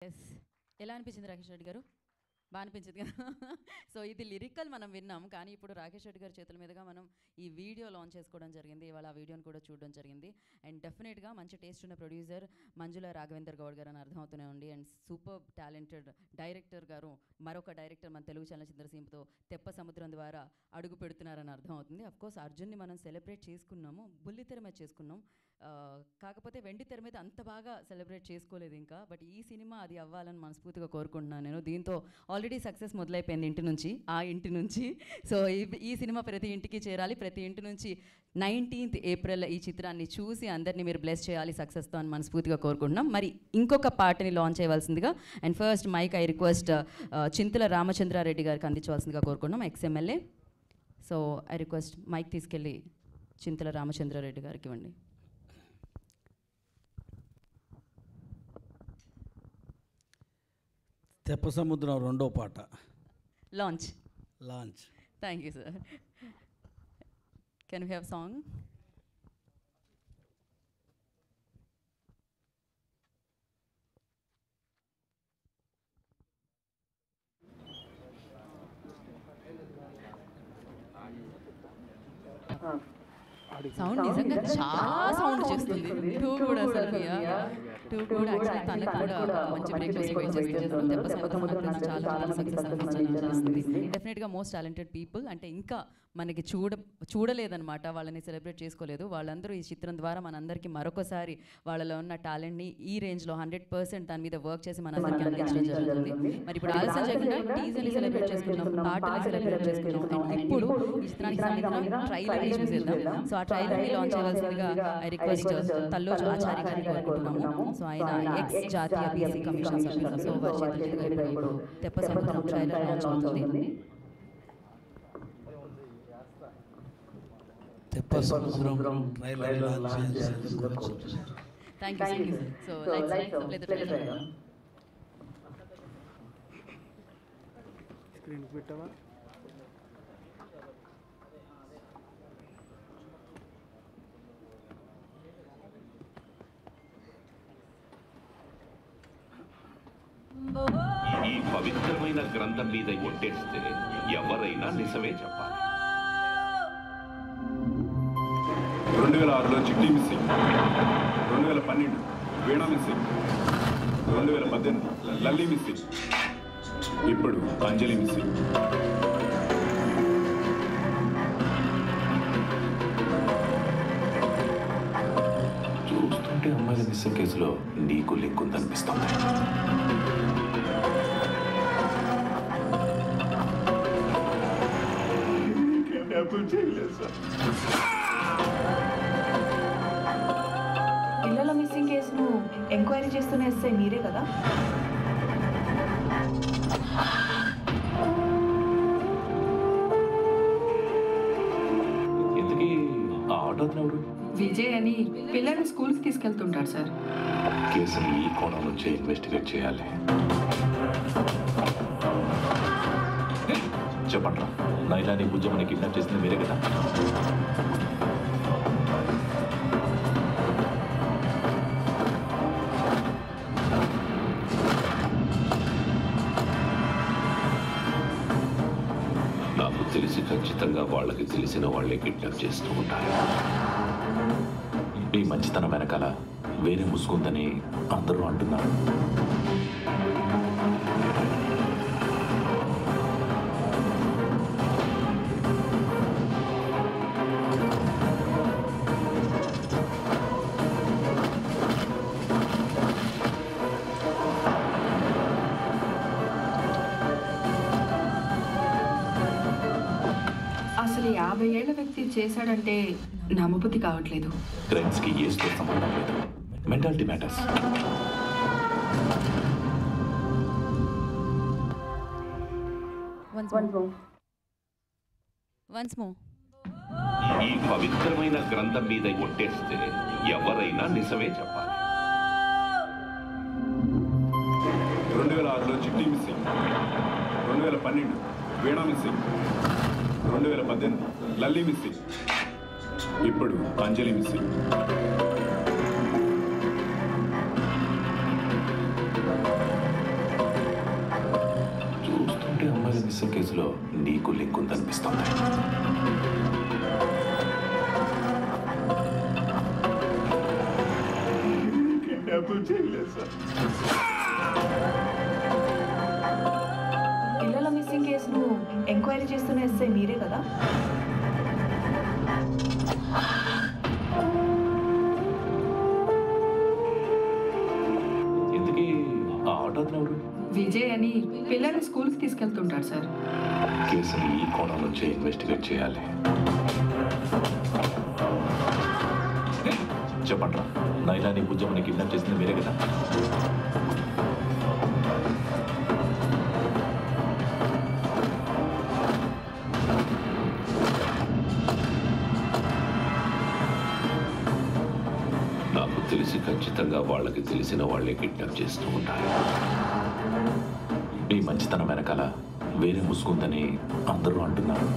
Yes ఎలా అనిపించింది రాకేష్ రెడ్డి గారు? బాగా అనిపించింది కదా. సో ఇది లిరికల్ మనం విన్నాం, కానీ ఇప్పుడు రాకేష్ రెడ్డి గారి చేతుల మీదుగా మనం ఈ వీడియో లాంచ్ చేసుకోవడం జరిగింది. ఇవాళ ఆ వీడియోని కూడా చూడడం జరిగింది. అండ్ డెఫినెట్గా మంచి టేస్ట్ ఉన్న ప్రొడ్యూసర్ మంజుల రాఘవేందర్ గౌడ్ గారు అని అర్థమవుతూనే ఉంది. అండ్ సూపర్ టాలెంటెడ్ డైరెక్టర్ గారు, మరొక డైరెక్టర్ మన తెలుగు చలనచిత్రసీమతో తెప్ప సముద్రం ద్వారా అడుగు పెడుతున్నారని అర్థమవుతుంది. అఫ్కోర్స్ అర్జున్ని మనం సెలబ్రేట్ చేసుకున్నాము, బుల్లితెర మీద చేసుకున్నాం, కాకపోతే వెండి తెర మీద అంత బాగా సెలబ్రేట్ చేసుకోలేదు ఇంకా. బట్ ఈ సినిమా అది అవ్వాలని మనస్ఫూర్తిగా కోరుకుంటున్నాను నేను. దీంతో ఆల్రెడీ సక్సెస్ మొదలైపోయింది ఇంటి నుంచి. సో ఈ సినిమా ప్రతి ఇంటికి చేరాలి, ప్రతి ఇంటి నుంచి 19th ఏప్రిల్ ఈ చిత్రాన్ని చూసి అందరినీ మీరు బ్లెస్ చేయాలి సక్సెస్తో అని మనస్ఫూర్తిగా కోరుకుంటున్నాం. మరి ఇంకొక పార్ట్ని లాంచ్ చేయవలసిందిగా and first mike I request Chintala Ramachandra Reddy గారికి అందించవలసిందిగా కోరుకుంటున్నాం, ex MLA. So I request mike తీసుకెళ్ళి చింతల రామచంద్రారెడ్డి గారికి ఇవ్వండి. తెప్ప సముద్రం రెండో పాట launch. Thank you sir. Can we have song? Sound నిజంగా చాలా సౌండ్ చేస్తుంది. టూ కూడా అసలు టూ కూడా యాక్చువల్లీ తనకు కూడా మంచి బ్రేక్ఫాస్ట్ వెయిట్ చేస్తుంది. తెప్ప సముద్రం నాకు చాలా సక్సెస్ అనిపిస్తుంది. డెఫినెట్గా మోస్ట్ టాలెంటెడ్ పీపుల్, అంటే ఇంకా మనకి చూడలేదన్నమాట, వాళ్ళని సెలబ్రేట్ చేసుకోలేదు. వాళ్ళందరూ ఈ చిత్రం ద్వారా మనందరికీ మరొకసారి వాళ్ళలో ఉన్న టాలెంట్ని ఈ రేంజ్లో 100% దాని మీద వర్క్ చేసి మనందరికీ అందించడం జరుగుతుంది. మరి ఇప్పుడు ఆలస్యం చేయకుండా టీజర్ని సెలబ్రేట్ చేసుకున్నాం, పాటని సెలబ్రేట్ చేసుకున్నాం, అండ్ ఇప్పుడు ఈ చిత్రానికి సంబంధించిన ట్రైలర్ని చూసేద్దాం. సో ఆ ట్రైలర్ని లాంచ్ చేయవలసిందిగా ఐ రిక్వెస్ట్ తల్లోజు ఆచార్య గారిని కోరుకుంటున్నాము. సో ఆయన ఎక్స్ జాతీయ బీసీ కమిషన్ సభ్యులు. సో వారి చేతుల మీదుగా ఇప్పుడు తెప్ప సముద్రం ట్రైలర్ లాంచ్ అవుతుంది. Thank you. So let's play the trailer. Screen పెట్టవా? ఈ పవిత్రమైన గ్రంథం మీద ఒట్టేస్తే ఎవరైనా నిజమే చెప్పాలి. 2006లో చిట్టి మిస్సింగ్, 2012 వీణ మిస్సింగ్, 2018 లల్లి మిస్సింగ్, ఇప్పుడు అంజలి మిస్సింగ్. చూస్తుంటే అమ్మాయిల మిస్సింగ్ కేసులో నీకు లింక్ ఉందనిపిస్తుంది. పిల్లల మిస్సింగ్ కేసును ఎంక్వైరీ చేస్తున్న ఎస్ఐ మీరే కదా? ఎందుకీ ఆ ఆటో ఎవరు? విజయ్ అని పిల్లల్ని స్కూల్కి తీసుకెళ్తుంటాడు సార్. కేసుని ఈ కోణం నుంచి ఇన్వెస్టిగేట్ చేయాలి. చెప్పండి, నైలాని బుజ్జమ్మని కిడ్నాప్ చేసింది మీరే కదా? నాకు తెలిసి ఖచ్చితంగా వాళ్ళకి తెలిసిన వాళ్ళే కిడ్నాప్ చేస్తూ ఉంటారు. ఈ మంచితనం వెనకాల వేరే ముసుగుందని అందరూ అంటున్నారు. అసలు 50 ఏళ్ల వ్యక్తి చేశాడంటే నమ్మబుద్ధి కావట్లేదు. క్రైమ్స్ కి ఏస్తో సంబంధం లేదు, మెంటాలిటీ మ్యాటర్స్. Once more. ఈ పవిత్రమైన గ్రంథం మీద ఒట్టేస్తే ఎవరైనా నిజమే చెప్పాలి. 2006లో చిట్టి మిస్సింగ్, 2012 వీణ మిస్సింగ్, 2018 లల్లి మిస్సింగ్, ఇప్పుడు అంజలి మిస్సింగ్. మిస్సింగ్ కేసులో నీకు లింక్ ఉందనిపిస్తుంది. పిల్లల మిస్సింగ్ కేసును ఎంక్వైరీ చేస్తున్న ఎస్ఐ మీరే కదా? ఎందుకీ ఆ ఆటో ఎవరు? విజయ్ అని పిల్లల్ని స్కూల్కి తీసుకెళ్తుంటాడు సార్. కేసుని ఈ కోణం నుంచి ఇన్వెస్టిగేట్ చేయాలి. చెప్పండి, నైలాని బుజ్జమ్మని కిడ్నాప్ చేసింది మీరే కదా? నాకు తెలిసి ఖచ్చితంగా వాళ్ళకి తెలిసిన వాళ్ళే కిడ్నాప్ చేస్తూ ఉంటారు. ఈ మంచితనం వెనకాల వేరే ముసుగుందని అందరూ అంటున్నారు.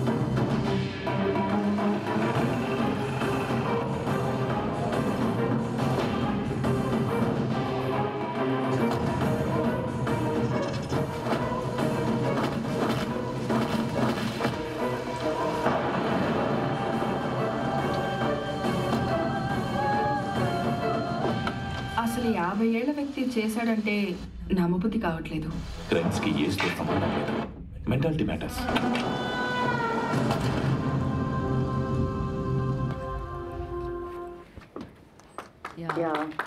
అసలు 50 ఏళ్ల వ్యక్తి చేశాడంటే నమ్మబుద్ధి కావట్లేదు. క్రైమ్స్కి ఏజ్తో సంబంధం లేదు, మెంటాలిటీ మ్యాటర్స్.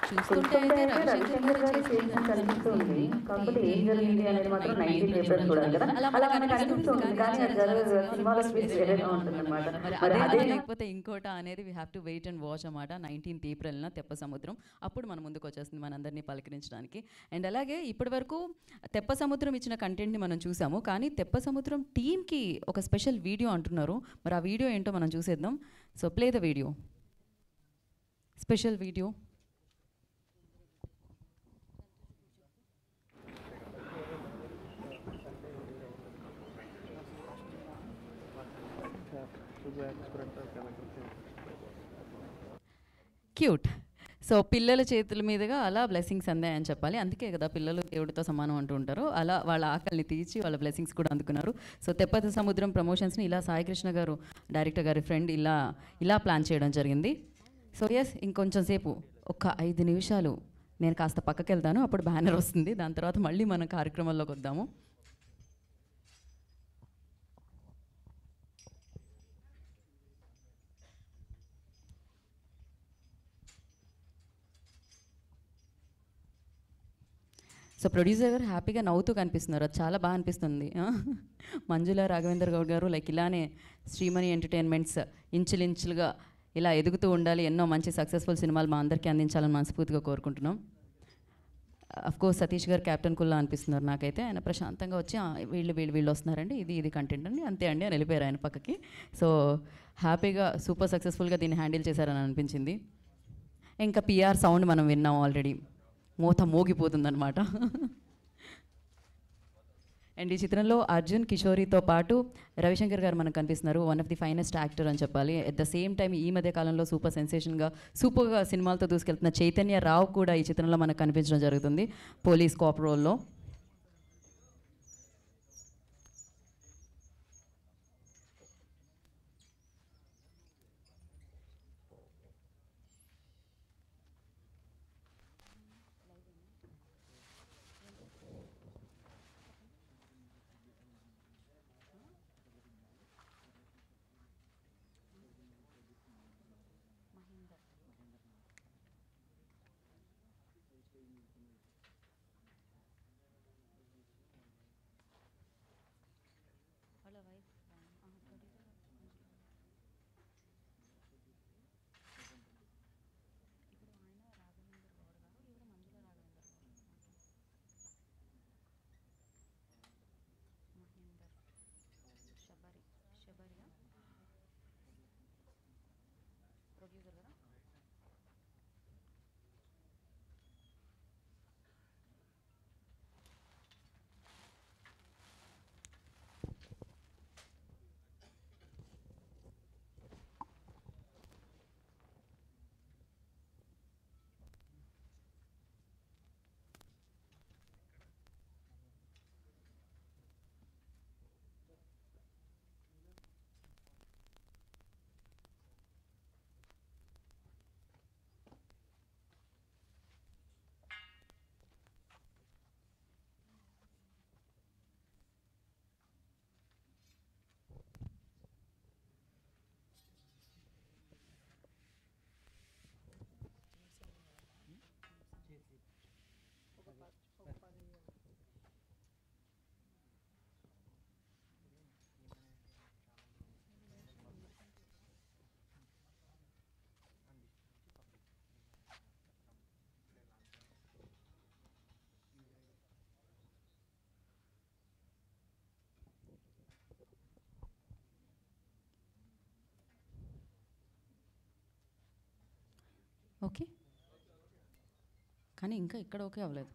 చూస్తుంటే అయితే రవిశంకర్ గారు చేసిన కనిపిస్తుంది. కాకపోతే ఏం జరిగింది అనేది మాత్రం 19 ఏప్రిల్ చూడాలి కదా. అలా మనకు అనిపిస్తుంది, కానీ అది జరగదు. సినిమాలో ట్విస్ట్ వేరేగా ఉంటుందన్నమాట. మరి అదే లేకపోతే ఇంకోట అనేది we have to wait and watch అన్నమాట. 19th ఏప్రిల్న తెప్ప సముద్రం అప్పుడు మన ముందుకు వచ్చేస్తుంది మనందరినీ పలకరించడానికి. అండ్ అలాగే ఇప్పటి వరకు తెప్ప సముద్రం ఇచ్చిన కంటెంట్ని మనం చూసాము, కానీ తెప్ప సముద్రం టీమ్కి ఒక స్పెషల్ వీడియో అంటున్నారు. మరి ఆ వీడియో ఏంటో మనం చూసేద్దాం. So play the video, special video. Cute. So పిల్లల చేతుల మీదుగా అలా బ్లెస్సింగ్స్ అందాయని చెప్పాలి. అందుకే కదా పిల్లలు దేవుడితో సమానం అంటూ ఉంటారు. అలా వాళ్ళ ఆకలిని తీర్చి వాళ్ళ బ్లెస్సింగ్స్ కూడా అందుకున్నారు. సో తెప్ప సముద్రం ప్రమోషన్స్ని ఇలా సాయికృష్ణ గారు, డైరెక్టర్ గారి ఫ్రెండ్, ఇలా ప్లాన్ చేయడం జరిగింది. సో ఎస్, ఇంకొంచెం సేపు ఒక 5 నిమిషాలు నేను కాస్త పక్కకి వెళ్తాను, అప్పుడు బ్యానర్ వస్తుంది. దాని తర్వాత మళ్ళీ మనం కార్యక్రమంలోకి వద్దాము. సో ప్రొడ్యూసర్ గారు హ్యాపీగా నవ్వుతూ కనిపిస్తున్నారు, అది చాలా బాగా అనిపిస్తుంది. మంజుల రాఘవేంద్ర గౌడ్ గారు లైక్ ఇలానే శ్రీమణి ఎంటర్టైన్మెంట్స్ ఇంచులించులుగా ఇలా ఎదుగుతూ ఉండాలి, ఎన్నో మంచి సక్సెస్ఫుల్ సినిమాలు మా అందరికీ అందించాలని మనస్ఫూర్తిగా కోరుకుంటున్నాం. కోర్స్ సతీష్ గారు క్యాప్టెన్ కుల్లా అనిపిస్తున్నారు నాకైతే. ఆయన ప్రశాంతంగా వచ్చి వీళ్ళు వస్తున్నారండి, ఇది కంటెంట్ అండి, అంతే అండి అని వెళ్ళిపోయారు ఆయన పక్కకి. సో హ్యాపీగా సూపర్ సక్సెస్ఫుల్గా దీన్ని హ్యాండిల్ చేశారని అనిపించింది. ఇంకా పిఆర్ సౌండ్ మనం విన్నాం ఆల్రెడీ, మోత మోగిపోతుందన్నమాట. అండ్ ఈ చిత్రంలో అర్జున్ కిషోరితో పాటు రవిశంకర్ గారు మనకు కనిపిస్తున్నారు. One of the finest actor అని చెప్పాలి. ఎట్ ద సేమ్ టైం ఈ మధ్య కాలంలో సూపర్గా సినిమాలతో దూసుకెళ్తున్న చైతన్య రావు కూడా ఈ చిత్రంలో మనకు కనిపించడం జరుగుతుంది పోలీస్ కాప్ రోల్లో. ఓకే, కానీ ఇంకా ఇక్కడ ఓకే అవ్వలేదు.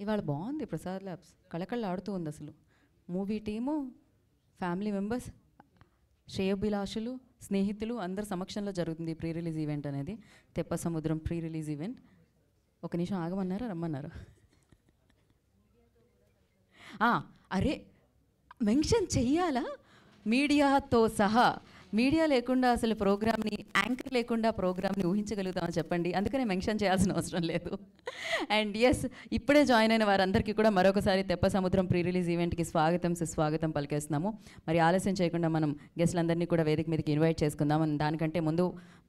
ఇవాళ బాగుంది ప్రసాద్ ల్యాబ్స్, కళకళ ఉంది అసలు. మూవీ టీము, ఫ్యామిలీ మెంబర్స్, శ్రేయోభిలాషులు, స్నేహితులు అందరి సమక్షంలో జరుగుతుంది ప్రీ రిలీజ్ ఈవెంట్ అనేది. తెప్ప సముద్రం ప్రీ రిలీజ్ ఈవెంట్. ఒక నిమిషం ఆగమన్నారా, రమ్మన్నారా? అరే మెన్షన్ చెయ్యాలా? మీడియాతో సహా. మీడియా లేకుండా అసలు ప్రోగ్రామ్ని, యాంకర్ లేకుండా ప్రోగ్రామ్ని ఊహించగలుగుతామని చెప్పండి. అందుకనే మెన్షన్ చేయాల్సిన అవసరం లేదు. అండ్ ఎస్, ఇప్పుడే జాయిన్ అయిన వారందరికీ కూడా మరొకసారి తెప్ప సముద్రం ప్రీ రిలీజ్ ఈవెంట్కి స్వాగతం సుస్వాగతం పలికేస్తున్నాము. మరి ఆలస్యం చేయకుండా మనం గెస్ట్లందరినీ కూడా వేదిక మీదకి ఇన్వైట్ చేసుకుందాం. దానికంటే ముందు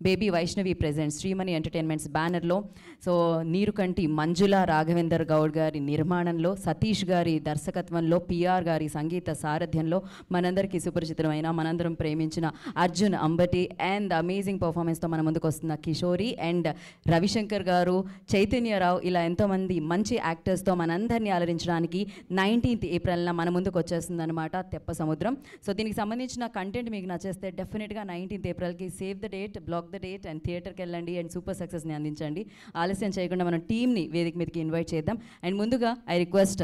baby Vaishnavi presents Shreemani entertainments బ్యానర్లో, సో నీరుకంటి మంజుల రాఘవేందర్ గౌడ్ గారి నిర్మాణంలో, సతీష్ గారి దర్శకత్వంలో, పిఆర్ గారి సంగీత సారథ్యంలో మనందరికీ సుపరిచితమైన, మనందరం ప్రేమించిన అర్జున్ అంబటి అండ్ అమేజింగ్ పర్ఫార్మెన్స్తో మన ముందుకు వస్తున్న కిషోరి అండ్ రవిశంకర్ గారు, చైతన్యరావు, ఇలా ఎంతోమంది మంచి యాక్టర్స్తో మనందరినీ అలరించడానికి 19th ఏప్రిల్న మన ముందుకు వచ్చేస్తుంది అనమాట తెప్ప సముద్రం. సో దీనికి సంబంధించిన కంటెంట్ మీకు నచ్చేస్తే డెఫినెట్గా 19th ఏప్రిల్కి save the date, block the date and థియేటర్కి వెళ్ళండి అండ్ సూపర్ సక్సెస్ని అందించండి. ఆలస్యం చేయకుండా మనం టీమ్ని వేదిక మీదకి ఇన్వైట్ చేద్దాం. అండ్ ముందుగా ఐ రిక్వెస్ట్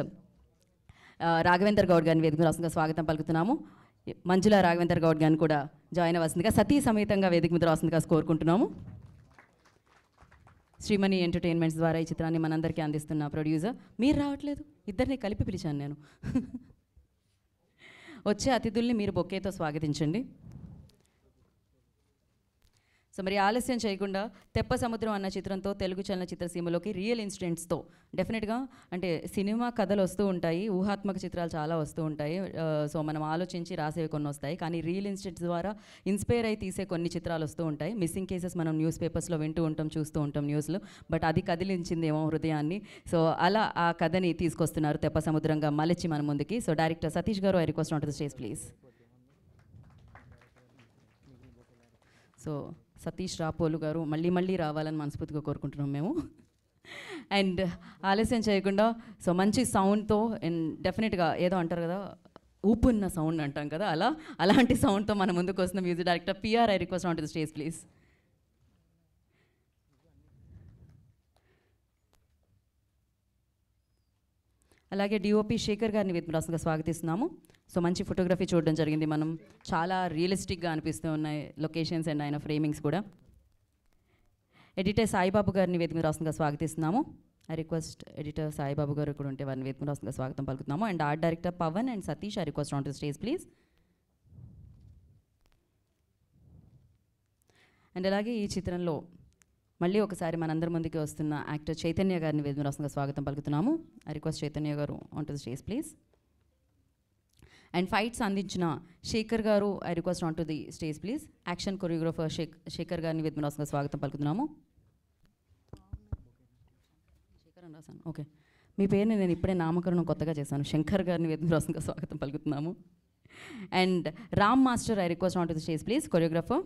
రాఘవేందర్ గౌడ్ గారిని వేదిక మీద స్వాగతం పలుకుతున్నాము. మంజుల రాఘవేందర్ గౌడ్ గారిని కూడా జాయిన్ అవ్వాల్సిందిగా, సతీ సమేతంగా వేదిక మీద రాస్తుందిగా కోరుకుంటున్నాము. శ్రీమణి ఎంటర్టైన్మెంట్స్ ద్వారా ఈ చిత్రాన్ని మనందరికీ అందిస్తున్న ప్రొడ్యూసర్. మీరు రావట్లేదు, ఇద్దరిని కలిపి పిలిచాను నేను. వచ్చే అతిథుల్ని మీరు బొకేతో స్వాగతించండి. సో మరి ఆలస్యం చేయకుండా తెప్ప సముద్రం అన్న చిత్రంతో తెలుగు చలనచిత్ర సీమలోకి రియల్ ఇన్సిడెంట్స్తో డెఫినెట్గా, అంటే సినిమా కథలు వస్తూ ఉంటాయి, ఊహాత్మక చిత్రాలు చాలా వస్తూ ఉంటాయి. సో మనం ఆలోచించి రాసేవి కొన్ని వస్తాయి, కానీ రియల్ ఇన్సిడెంట్స్ ద్వారా ఇన్స్పైర్ అయి తీసే కొన్ని చిత్రాలు వస్తూ ఉంటాయి. మిస్సింగ్ కేసెస్ మనం న్యూస్ పేపర్స్లో వింటూ ఉంటాం, చూస్తూ ఉంటాం న్యూస్లో, బట్ అది కదిలించిందేమో హృదయాన్ని. సో అలా ఆ కథని తీసుకొస్తున్నారు తెప్ప సముద్రంగా మలచి మన ముందుకి. సో డైరెక్టర్ సతీష్ గారు, I request on to the stage please. So Satish Rapolu గారు మళ్ళీ మళ్ళీ రావాలని మనస్ఫూర్తిగా కోరుకుంటున్నాం మేము. అండ్ ఆలస్యం చేయకుండా, సో మంచి సౌండ్తో అండ్ డెఫినెట్గా ఏదో అంటారు కదా, ఊపున్న సౌండ్ అంటాం కదా, అలాంటి సౌండ్తో మన ముందుకు వస్తున్న music director PR, I request on to the stage please. అలాగే డిఓపి శేఖర్ గారిని వేదికగా స్వాగతిస్తున్నాము. సో మంచి ఫోటోగ్రఫీ చూడడం జరిగింది మనం, చాలా రియలిస్టిక్గా అనిపిస్తూ ఉన్నాయి లొకేషన్స్ అండ్ ఆయన ఫ్రేమింగ్స్ కూడా. ఎడిటర్ సాయిబాబు గారిని వేదిక మీద రాస్తుందిగా స్వాగతిస్తున్నాము. ఐ రిక్వెస్ట్ ఎడిటర్ సాయిబాబు గారు ఇక్కడ ఉంటే వారిని వేదిక మీద రాస్తుందిగా స్వాగతం పలుకుతున్నాము. And art director Pavan and Satish, I request on to the stage please. And అలాగే ఈ చిత్రంలో మళ్ళీ ఒకసారి మనందరి ముందుకి వస్తున్న యాక్టర్ చైతన్య గారిని వేదిక మీద రాస్తుందిగా స్వాగతం పలుకుతున్నాము. I request Chaitanya garu on to the stage please. And fights అందించిన Shekhar garu, I request on to the stage please. Action choreographer Shekhar గారిని వేదిక మీద రాస్తుందిగా స్వాగతం పలుకుతున్నాము. శేఖర్ అని రాశాను, ఓకే. మీ పేరుని నేను ఇప్పుడే నామకరణం కొత్తగా చేశాను, శంకర్ గారిని వేదిక మీద రాస్తుందిగా స్వాగతం పలుకుతున్నాము. And Ram master, I request on to the stage please, choreographer.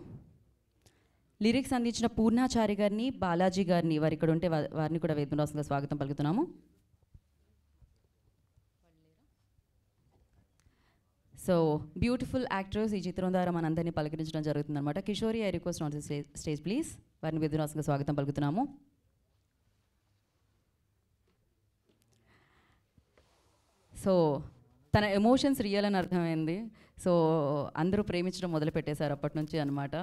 Lyrics అందించిన పూర్ణాచారి గారిని, బాలాజీ గారిని, వారు ఇక్కడ ఉంటే వారిని కూడా వేదిక మీద రాస్తుందిగా స్వాగతం పలుకుతున్నాము. సో బ్యూటిఫుల్ యాక్టర్స్ ఈ చిత్రం ద్వారా మనందరినీ పలకరించడం జరుగుతుందన్నమాట. Kishori, I request on the stage please, వారిని వేదికగా స్వాగతం పలుకుతున్నాము. సో తన ఎమోషన్స్ రియల్ అని అర్థమైంది. సో అందరూ ప్రేమించడం మొదలు పెట్టేశారు అప్పటి నుంచి అనమాట.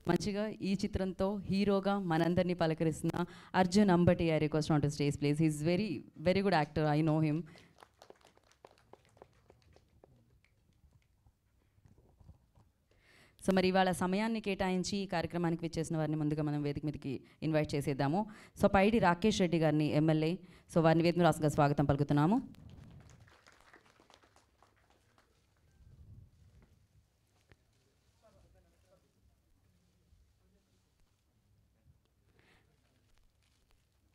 మంచిగా ఈ చిత్రంతో హీరోగా మనందరినీ పలకరిస్తున్న Arjun Ambati, I request on to stage please. He is very very good actor, I know him. So మరి ఇవాళ సమయాన్ని కేటాయించి ఈ కార్యక్రమానికి విచ్చేసిన వారిని ముందుగా మనం వేదిక మీదకి ఇన్వైట్ చేసేద్దాము. సో పైడి రాకేష్ రెడ్డి గారిని, ఎమ్మెల్యే, సో వారిని వేదిక రాసుగా స్వాగతం పలుకుతున్నాము.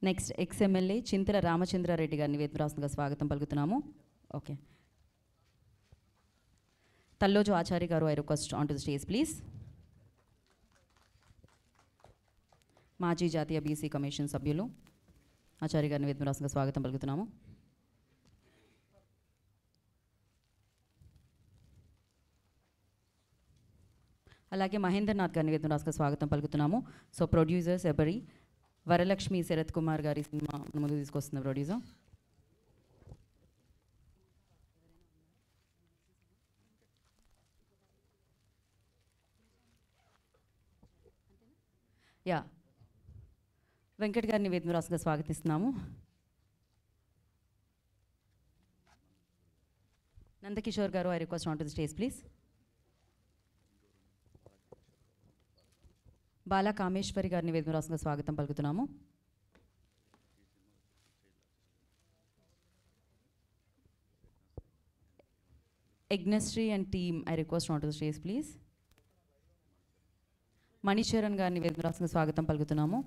నెక్స్ట్ ఎక్స్ఎమ్మెల్యే చింతల రామచంద్రారెడ్డి గారిని వేదిక రాసుగా స్వాగతం పలుకుతున్నాము. ఓకే. తల్లోజు ఆచార్య గారు, I request on to the stage please. మాజీ జాతీయ బీసీ కమిషన్ సభ్యులు ఆచార్య గారిని వేదిక రాసుగా స్వాగతం పలుకుతున్నాము. అలాగే మహేంద్రనాథ్ గారిని వేదిక రాసుగా స్వాగతం పలుకుతున్నాము. సో ప్రొడ్యూసర్ శబరి వరలక్ష్మి శరత్ కుమార్ గారి సినిమా ముందు తీసుకొస్తున్న ప్రొడ్యూసర్. యా వెంకట్ గారిని వేదిక రాసుగా స్వాగతిస్తున్నాము. నందకిషోర్ గారు, I request on to the stage please. Bala Kameshwari గారిని వేదిక రాసుగా స్వాగతం పలుకుతున్నాము. Yagnasri and team, I request on to the stage please. Manicharan గారిని వేదిక రాసుగా స్వాగతం పలుకుతున్నాము.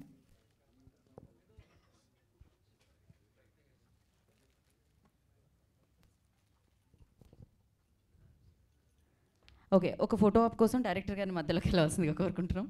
ఓకే, ఒక ఫోటో ఆప్ కోసం డైరెక్టర్ గారిని మధ్యలోకి వెళ్ళవలసిందిగా కోరుకుంటున్నాం.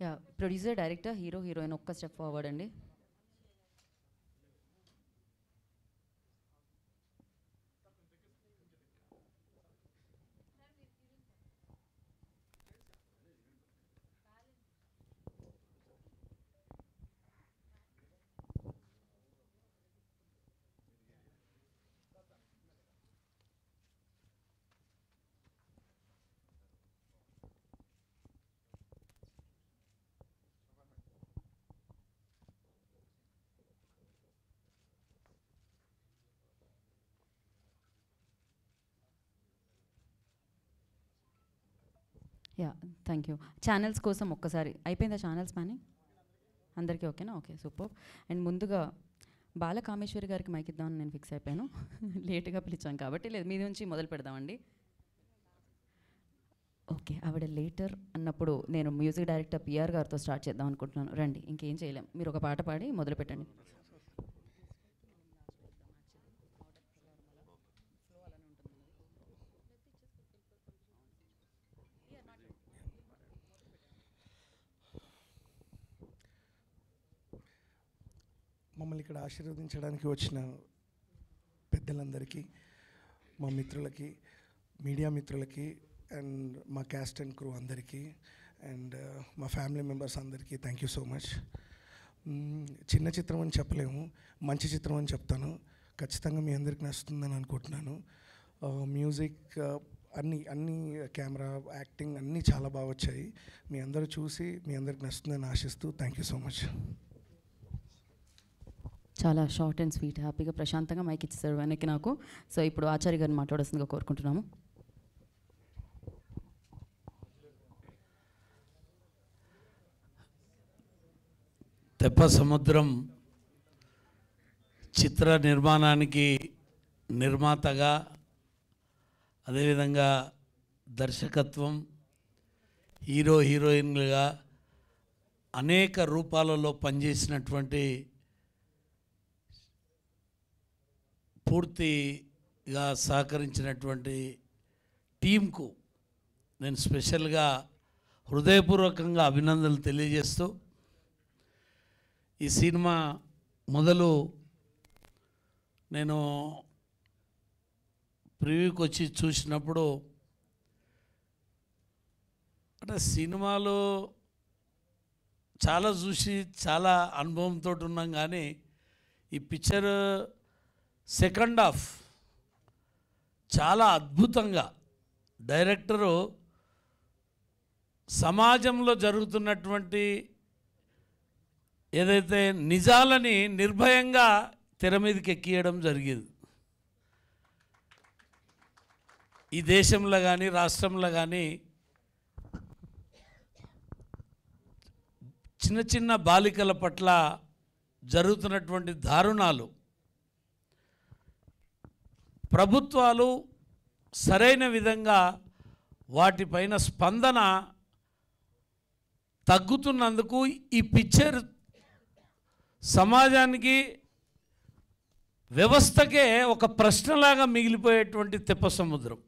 Yeah producer, director, hero, heroine ఒక్క స్టెప్ ఫార్వర్డ్ అండి. Yeah thank you. ఛానల్స్ కోసం ఒక్కసారి అయిపోయిందా ఛానల్స్ ప్లానింగ్ అందరికీ? ఓకేనా? Okay, super. అండ్ ముందుగా బాల కామేశ్వరి గారికి మైక్ ఇద్దామని నేను ఫిక్స్ అయిపోయాను. లేట్గా పిలిచాను కాబట్టి, లేదు మీ నుంచి మొదలు పెడదామండి. ఓకే, ఆవిడ లేటర్ అన్నప్పుడు నేను మ్యూజిక్ డైరెక్టర్ పిఆర్ గారితో స్టార్ట్ చేద్దాం అనుకుంటున్నాను. రండి, ఇంకేం చేయలేం, మీరు ఒక పాట పాడి మొదలు పెట్టండి. మమ్మల్ని ఇక్కడ ఆశీర్వదించడానికి వచ్చిన పెద్దలందరికీ, మా మిత్రులకి, మీడియా మిత్రులకి, అండ్ మా క్యాస్ట్ అండ్ క్రూ అందరికీ, అండ్ మా ఫ్యామిలీ మెంబర్స్ అందరికీ థ్యాంక్ యూ సో మచ్. చిన్న చిత్రం అని చెప్పలేము, మంచి చిత్రం అని చెప్తాను. ఖచ్చితంగా మీ అందరికి నచ్చుతుందని అనుకుంటున్నాను. మ్యూజిక్ అన్ని కెమెరా, యాక్టింగ్ అన్నీ చాలా బాగా వచ్చాయి. మీ అందరూ చూసి మీ అందరికి నచ్చుతుందని ఆశిస్తూ థ్యాంక్ యూ సో మచ్. చాలా షార్ట్ అండ్ స్వీట్, హ్యాపీగా ప్రశాంతంగా మైక్ ఇచ్చేసారు వెనక్కి నాకు. సో ఇప్పుడు ఆచార్య గారిని మాట్లాడాల్సిందిగా కోరుకుంటున్నాము. తెప్ప సముద్రం చిత్ర నిర్మాణానికి నిర్మాతగా, అదేవిధంగా దర్శకత్వం, హీరో హీరోయిన్లుగా అనేక రూపాలలో పనిచేసినటువంటి పూర్తిగా సహకరించినటువంటి టీంకు నేను స్పెషల్గా హృదయపూర్వకంగా అభినందనలు తెలియజేస్తూ, ఈ సినిమా మొదలు నేను ప్రివ్యూకి వచ్చి చూసినప్పుడు, అంటే సినిమాలో చాలా చూసి చాలా అనుభవంతో ఉన్నాం, కానీ ఈ పిక్చర్ సెకండ్ హాఫ్ చాలా అద్భుతంగా డైరెక్టరు సమాజంలో జరుగుతున్నటువంటి ఏదైతే నిజాలని నిర్భయంగా తెర మీదకి ఎక్కియడం జరిగేది. ఈ దేశంలో కానీ రాష్ట్రంలో కానీ చిన్న చిన్న బాలికల పట్ల జరుగుతున్నటువంటి దారుణాలు ప్రభుత్వాలు సరైన విధంగా వాటిపైన స్పందన తగ్గుతున్నందుకు ఈ పిక్చర్ సమాజానికి వ్యవస్థకే ఒక ప్రశ్నలాగా మిగిలిపోయేటువంటి తెప్ప సముద్రం.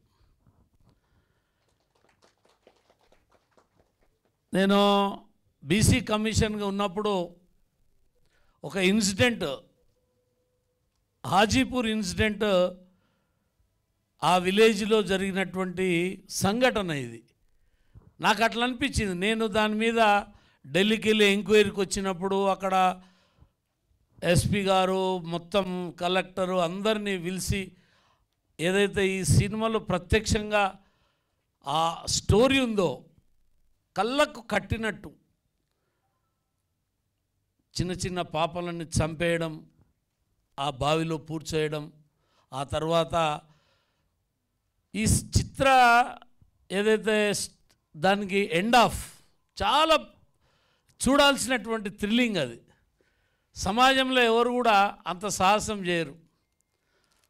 నేను బీసీ కమిషన్గా ఉన్నప్పుడు ఒక ఇన్సిడెంట్, హాజీపూర్ ఇన్సిడెంట్, ఆ విలేజ్లో జరిగినటువంటి సంఘటన ఇది. నాకు అట్లా అనిపించింది. నేను దాని మీద ఢిల్లీకి వెళ్ళి ఎంక్వైరీకి వచ్చినప్పుడు అక్కడ ఎస్పీ గారు, మొత్తం కలెక్టరు అందరినీ పిలిచి ఏదైతే ఈ సినిమాలో ప్రత్యక్షంగా ఆ స్టోరీ ఉందో కళ్ళకు కట్టినట్టు చిన్న చిన్న పాపలని చంపేయడం, ఆ బావిలో పూడ్చేయడం, ఆ తర్వాత ఈ చిత్ర ఏదైతే దానికి ఎండ్ ఆఫ్ చాలా చూడాల్సినటువంటి థ్రిల్లింగ్ అది. సమాజంలో ఎవరు కూడా అంత సాహసం చేయరు.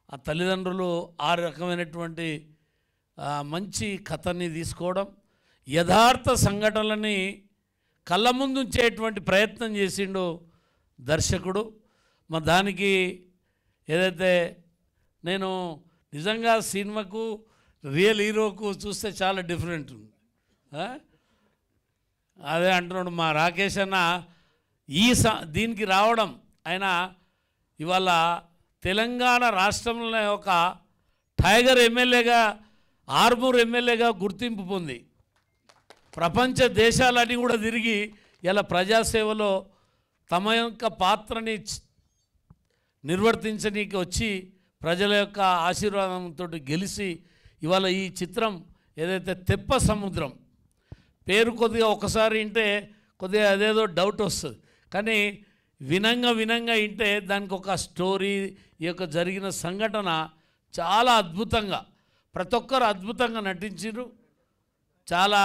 ఆ తల్లిదండ్రులు ఆ రకమైనటువంటి మంచి కథని తీసుకోవడం, యథార్థ సంఘటనలని కళ్ళ ముందు ఉంచేటువంటి ప్రయత్నం చేసిండు దర్శకుడు. మా దానికి ఏదైతే నేను నిజంగా సినిమాకు రియల్ హీరోకు చూస్తే చాలా డిఫరెంట్ ఉంది. అదే అంటున్నాడు మా రాకేష్ అన్న, దీనికి రావడం ఆయన ఇవాళ తెలంగాణ రాష్ట్రంలో ఒక టైగర్ ఎమ్మెల్యేగా, ఆర్మూర్ ఎమ్మెల్యేగా గుర్తింపు పొంది ప్రపంచ దేశాలన్నీ కూడా తిరిగి ఇలా ప్రజాసేవలో తమ యొక్క పాత్రని నిర్వర్తించడానికి వచ్చి ప్రజల యొక్క ఆశీర్వాదంతో గెలిచి ఇవాళ ఈ చిత్రం ఏదైతే తెప్ప సముద్రం పేరు కొద్దిగా ఒకసారి వింటే కొద్దిగా అదేదో డౌట్ వస్తుంది, కానీ వినంగా వింటే దానికి ఒక స్టోరీ, ఈ యొక్క జరిగిన సంఘటన చాలా అద్భుతంగా ప్రతి ఒక్కరు అద్భుతంగా నటించారు. చాలా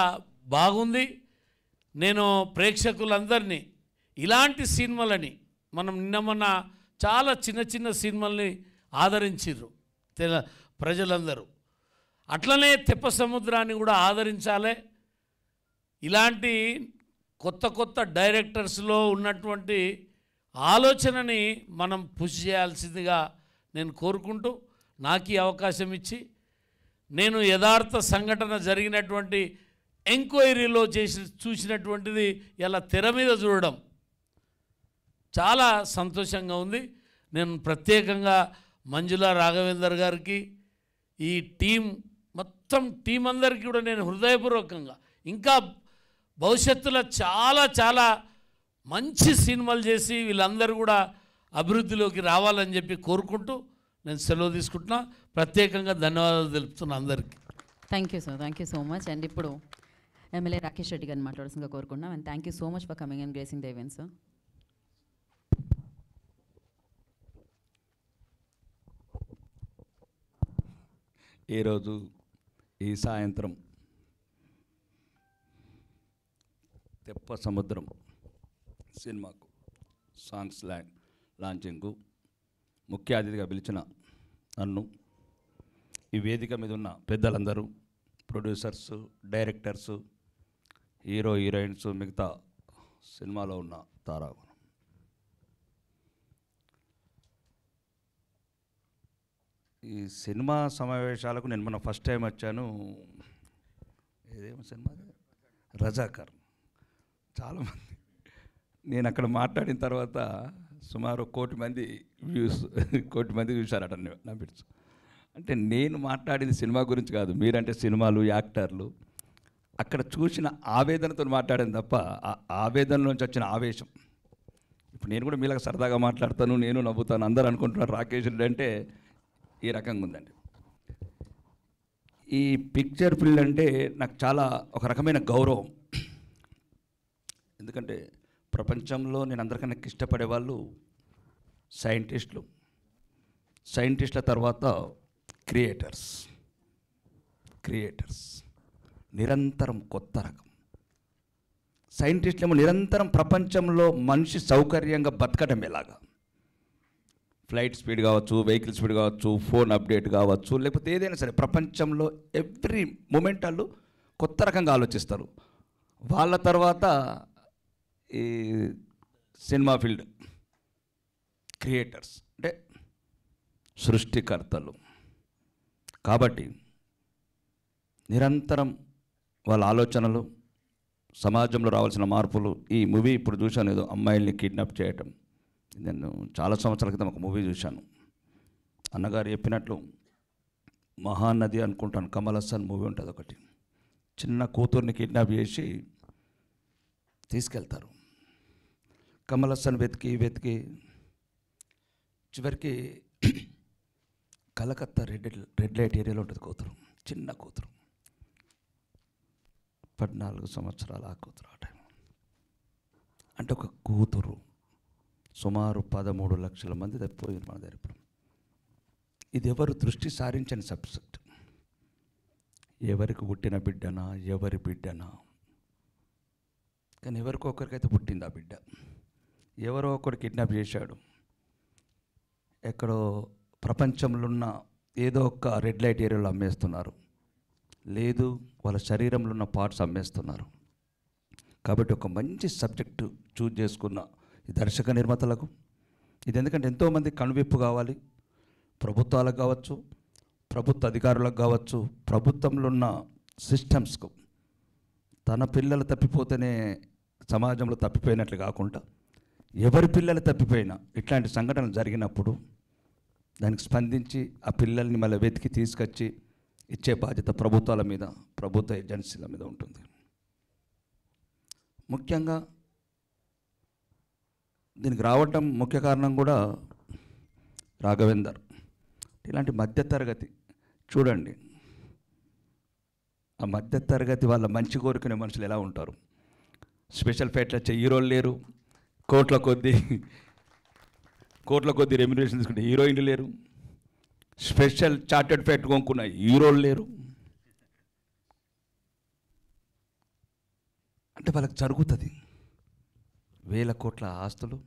బాగుంది. నేను ప్రేక్షకులందరినీ ఇలాంటి సినిమాలని మనం నిన్న మొన్న చాలా చిన్న చిన్న సినిమాల్ని ఆదరించారు ప్రజలందరూ. అట్లనే తెప్ప సముద్రాన్ని కూడా ఆదరించాలి. ఇలాంటి కొత్త కొత్త డైరెక్టర్స్లో ఉన్నటువంటి ఆలోచనని మనం పుష్ చేయాల్సిందిగా నేను కోరుకుంటూ, నాకు ఈ అవకాశం ఇచ్చి నేను యథార్థ సంఘటన జరిగినటువంటి ఎంక్వైరీలో చూసినటువంటిది ఇలా తెర మీద చూడడం చాలా సంతోషంగా ఉంది. నేను ప్రత్యేకంగా మంజుల రాఘవేందర్ గారికి, ఈ మొత్తం టీం అందరికీ కూడా నేను హృదయపూర్వకంగా ఇంకా భవిష్యత్తులో చాలా చాలా మంచి సినిమాలు చేసి వీళ్ళందరూ కూడా అభివృద్ధిలోకి రావాలని చెప్పి కోరుకుంటూ నేను సెలవు తీసుకుంటున్నా. ప్రత్యేకంగా ధన్యవాదాలు తెలుపుతున్నా అందరికీ. Thank you sir, thank you so much. And ఇప్పుడు ఎమ్మెల్యే రాకేష్ రెడ్డి గారిని మాట్లాడాల్సిందిగా కోరుకుంటున్నాం. And thank you so much for coming and gracing the event sir. ఈరోజు ఈ సాయంత్రం తెప్ప సముద్రం సినిమాకు సాంగ్స్ లాంచింగ్కు ముఖ్య అతిథిగా పిలిచిన నన్ను, ఈ వేదిక మీద ఉన్న పెద్దలందరూ, ప్రొడ్యూసర్స్, డైరెక్టర్స్, హీరో హీరోయిన్స్, మిగతా సినిమాలో ఉన్న తారాగణం, ఈ సినిమా సమావేశాలకు నేను మన ఫస్ట్ టైం వచ్చాను. ఏదేమో సినిమా రజాకర్. చాలామంది నేను అక్కడ మాట్లాడిన తర్వాత సుమారు 1 కోటి మంది వ్యూస్, 1 కోటి మంది చూశారట నా బిడ్స్. అంటే నేను మాట్లాడింది సినిమా గురించి కాదు, మీరంటే సినిమాలు, యాక్టర్లు, అక్కడ చూసిన ఆవేదనతో మాట్లాడాను తప్ప ఆ ఆవేదనలోంచి వచ్చిన ఆవేశం. ఇప్పుడు నేను కూడా మీలాగా సరదాగా మాట్లాడతాను, నేను నవ్వుతాను, అందరూ అనుకుంటున్నారు రాకేష్ రెడ్డి అంటే ఈ రకంగా ఉందండి. ఈ పిక్చర్ ఫీల్డ్ అంటే నాకు చాలా ఒక రకమైన గౌరవం. ఎందుకంటే ప్రపంచంలో నేను అందరికన్నా ఇష్టపడే వాళ్ళు సైంటిస్టుల తర్వాత క్రియేటర్స్ నిరంతరం కొత్త రకం. సైంటిస్టులేమో నిరంతరం ప్రపంచంలో మనిషి సౌకర్యంగా బతకడం ఎలాగా, ఫ్లైట్ స్పీడ్ కావచ్చు, వెహికల్ స్పీడ్ కావచ్చు, ఫోన్ అప్డేట్ కావచ్చు, లేకపోతే ఏదైనా సరే ప్రపంచంలో ఎవ్రీ మూమెంట్ వాళ్ళు కొత్త రకంగా ఆలోచిస్తారు. వాళ్ళ తర్వాత ఈ సినిమా ఫీల్డ్ క్రియేటర్స్ అంటే సృష్టికర్తలు. కాబట్టి నిరంతరం వాళ్ళ ఆలోచనలు, సమాజంలో రావాల్సిన మార్పులు. ఈ మూవీ ఇప్పుడు చూశాను, ఏదో అమ్మాయిల్ని కిడ్నాప్ చేయటం. నేను చాలా సంవత్సరాల క్రితం ఒక మూవీ చూశాను. అన్నగారు చెప్పినట్లు మహానది అనుకుంటాను, కమల్ హాసన్ మూవీ ఉంటుంది ఒకటి. చిన్న కూతుర్ని కిడ్నాప్ చేసి తీసుకెళ్తారు. కమల్ హాసన్ వెతికి చివరికి కలకత్తా రెడ్ లైట్ ఏరియాలో ఉంటుంది కూతురు, చిన్న కూతురు, 14 సంవత్సరాల ఆ కూతురు. ఆ టైం అంటే ఒక కూతురు సుమారు 13 లక్షల మంది తప్పిపోయింది మన దగ్గర. ఇప్పుడు ఇది ఎవరు దృష్టి సారించని సబ్జెక్ట్. ఎవరికి పుట్టిన బిడ్డనా, ఎవరి బిడ్డనా, కానీ ఎవరికో ఒకరికైతే పుట్టింది ఆ బిడ్డ. ఎవరో ఒకరు కిడ్నాప్ చేశాడు. ఎక్కడో ప్రపంచంలో ఉన్న ఏదో ఒక రెడ్ లైట్ ఏరియాలో అమ్మేస్తున్నారు, లేదు వాళ్ళ శరీరంలో ఉన్న పార్ట్స్ అమ్మేస్తున్నారు. కాబట్టి ఒక మంచి సబ్జెక్టు చూజ్ చేసుకున్న ఈ దర్శక నిర్మాతలకు ఇది, ఎందుకంటే ఎంతోమంది కనువిప్పు కావాలి. ప్రభుత్వాలకు కావచ్చు, ప్రభుత్వ అధికారులకు కావచ్చు, ప్రభుత్వంలో ఉన్న సిస్టమ్స్కు. తన పిల్లలు తప్పిపోతేనే సమాజంలో తప్పిపోయినట్లు కాకుండా ఎవరి పిల్లలు తప్పిపోయినా ఇట్లాంటి సంఘటనలు జరిగినప్పుడు దానికి స్పందించి ఆ పిల్లల్ని మళ్ళీ వెతికి తీసుకొచ్చి ఇచ్చే బాధ్యత ప్రభుత్వాల మీద, ప్రభుత్వ ఏజెన్సీల మీద ఉంటుంది. ముఖ్యంగా దీనికి రావటం ముఖ్య కారణం కూడా రాఘవేందర్. ఇలాంటి మధ్యతరగతి చూడండి, ఆ మధ్యతరగతి వాళ్ళ మంచి కోరుకునే మనుషులు ఎలా ఉంటారు. స్పెషల్ ఫ్లైట్లు వచ్చే హీరోలు లేరు, కోట్ల కొద్ది రెమ్యునరేషన్ తీసుకుంటే హీరోయిన్లు లేరు, స్పెషల్ చార్టెడ్ ఫ్లైట్ కొనుక్కున్న హీరోలు లేరు. అంటే వాళ్ళకి జరుగుతుంది. వేల కోట్ల ఆస్తులు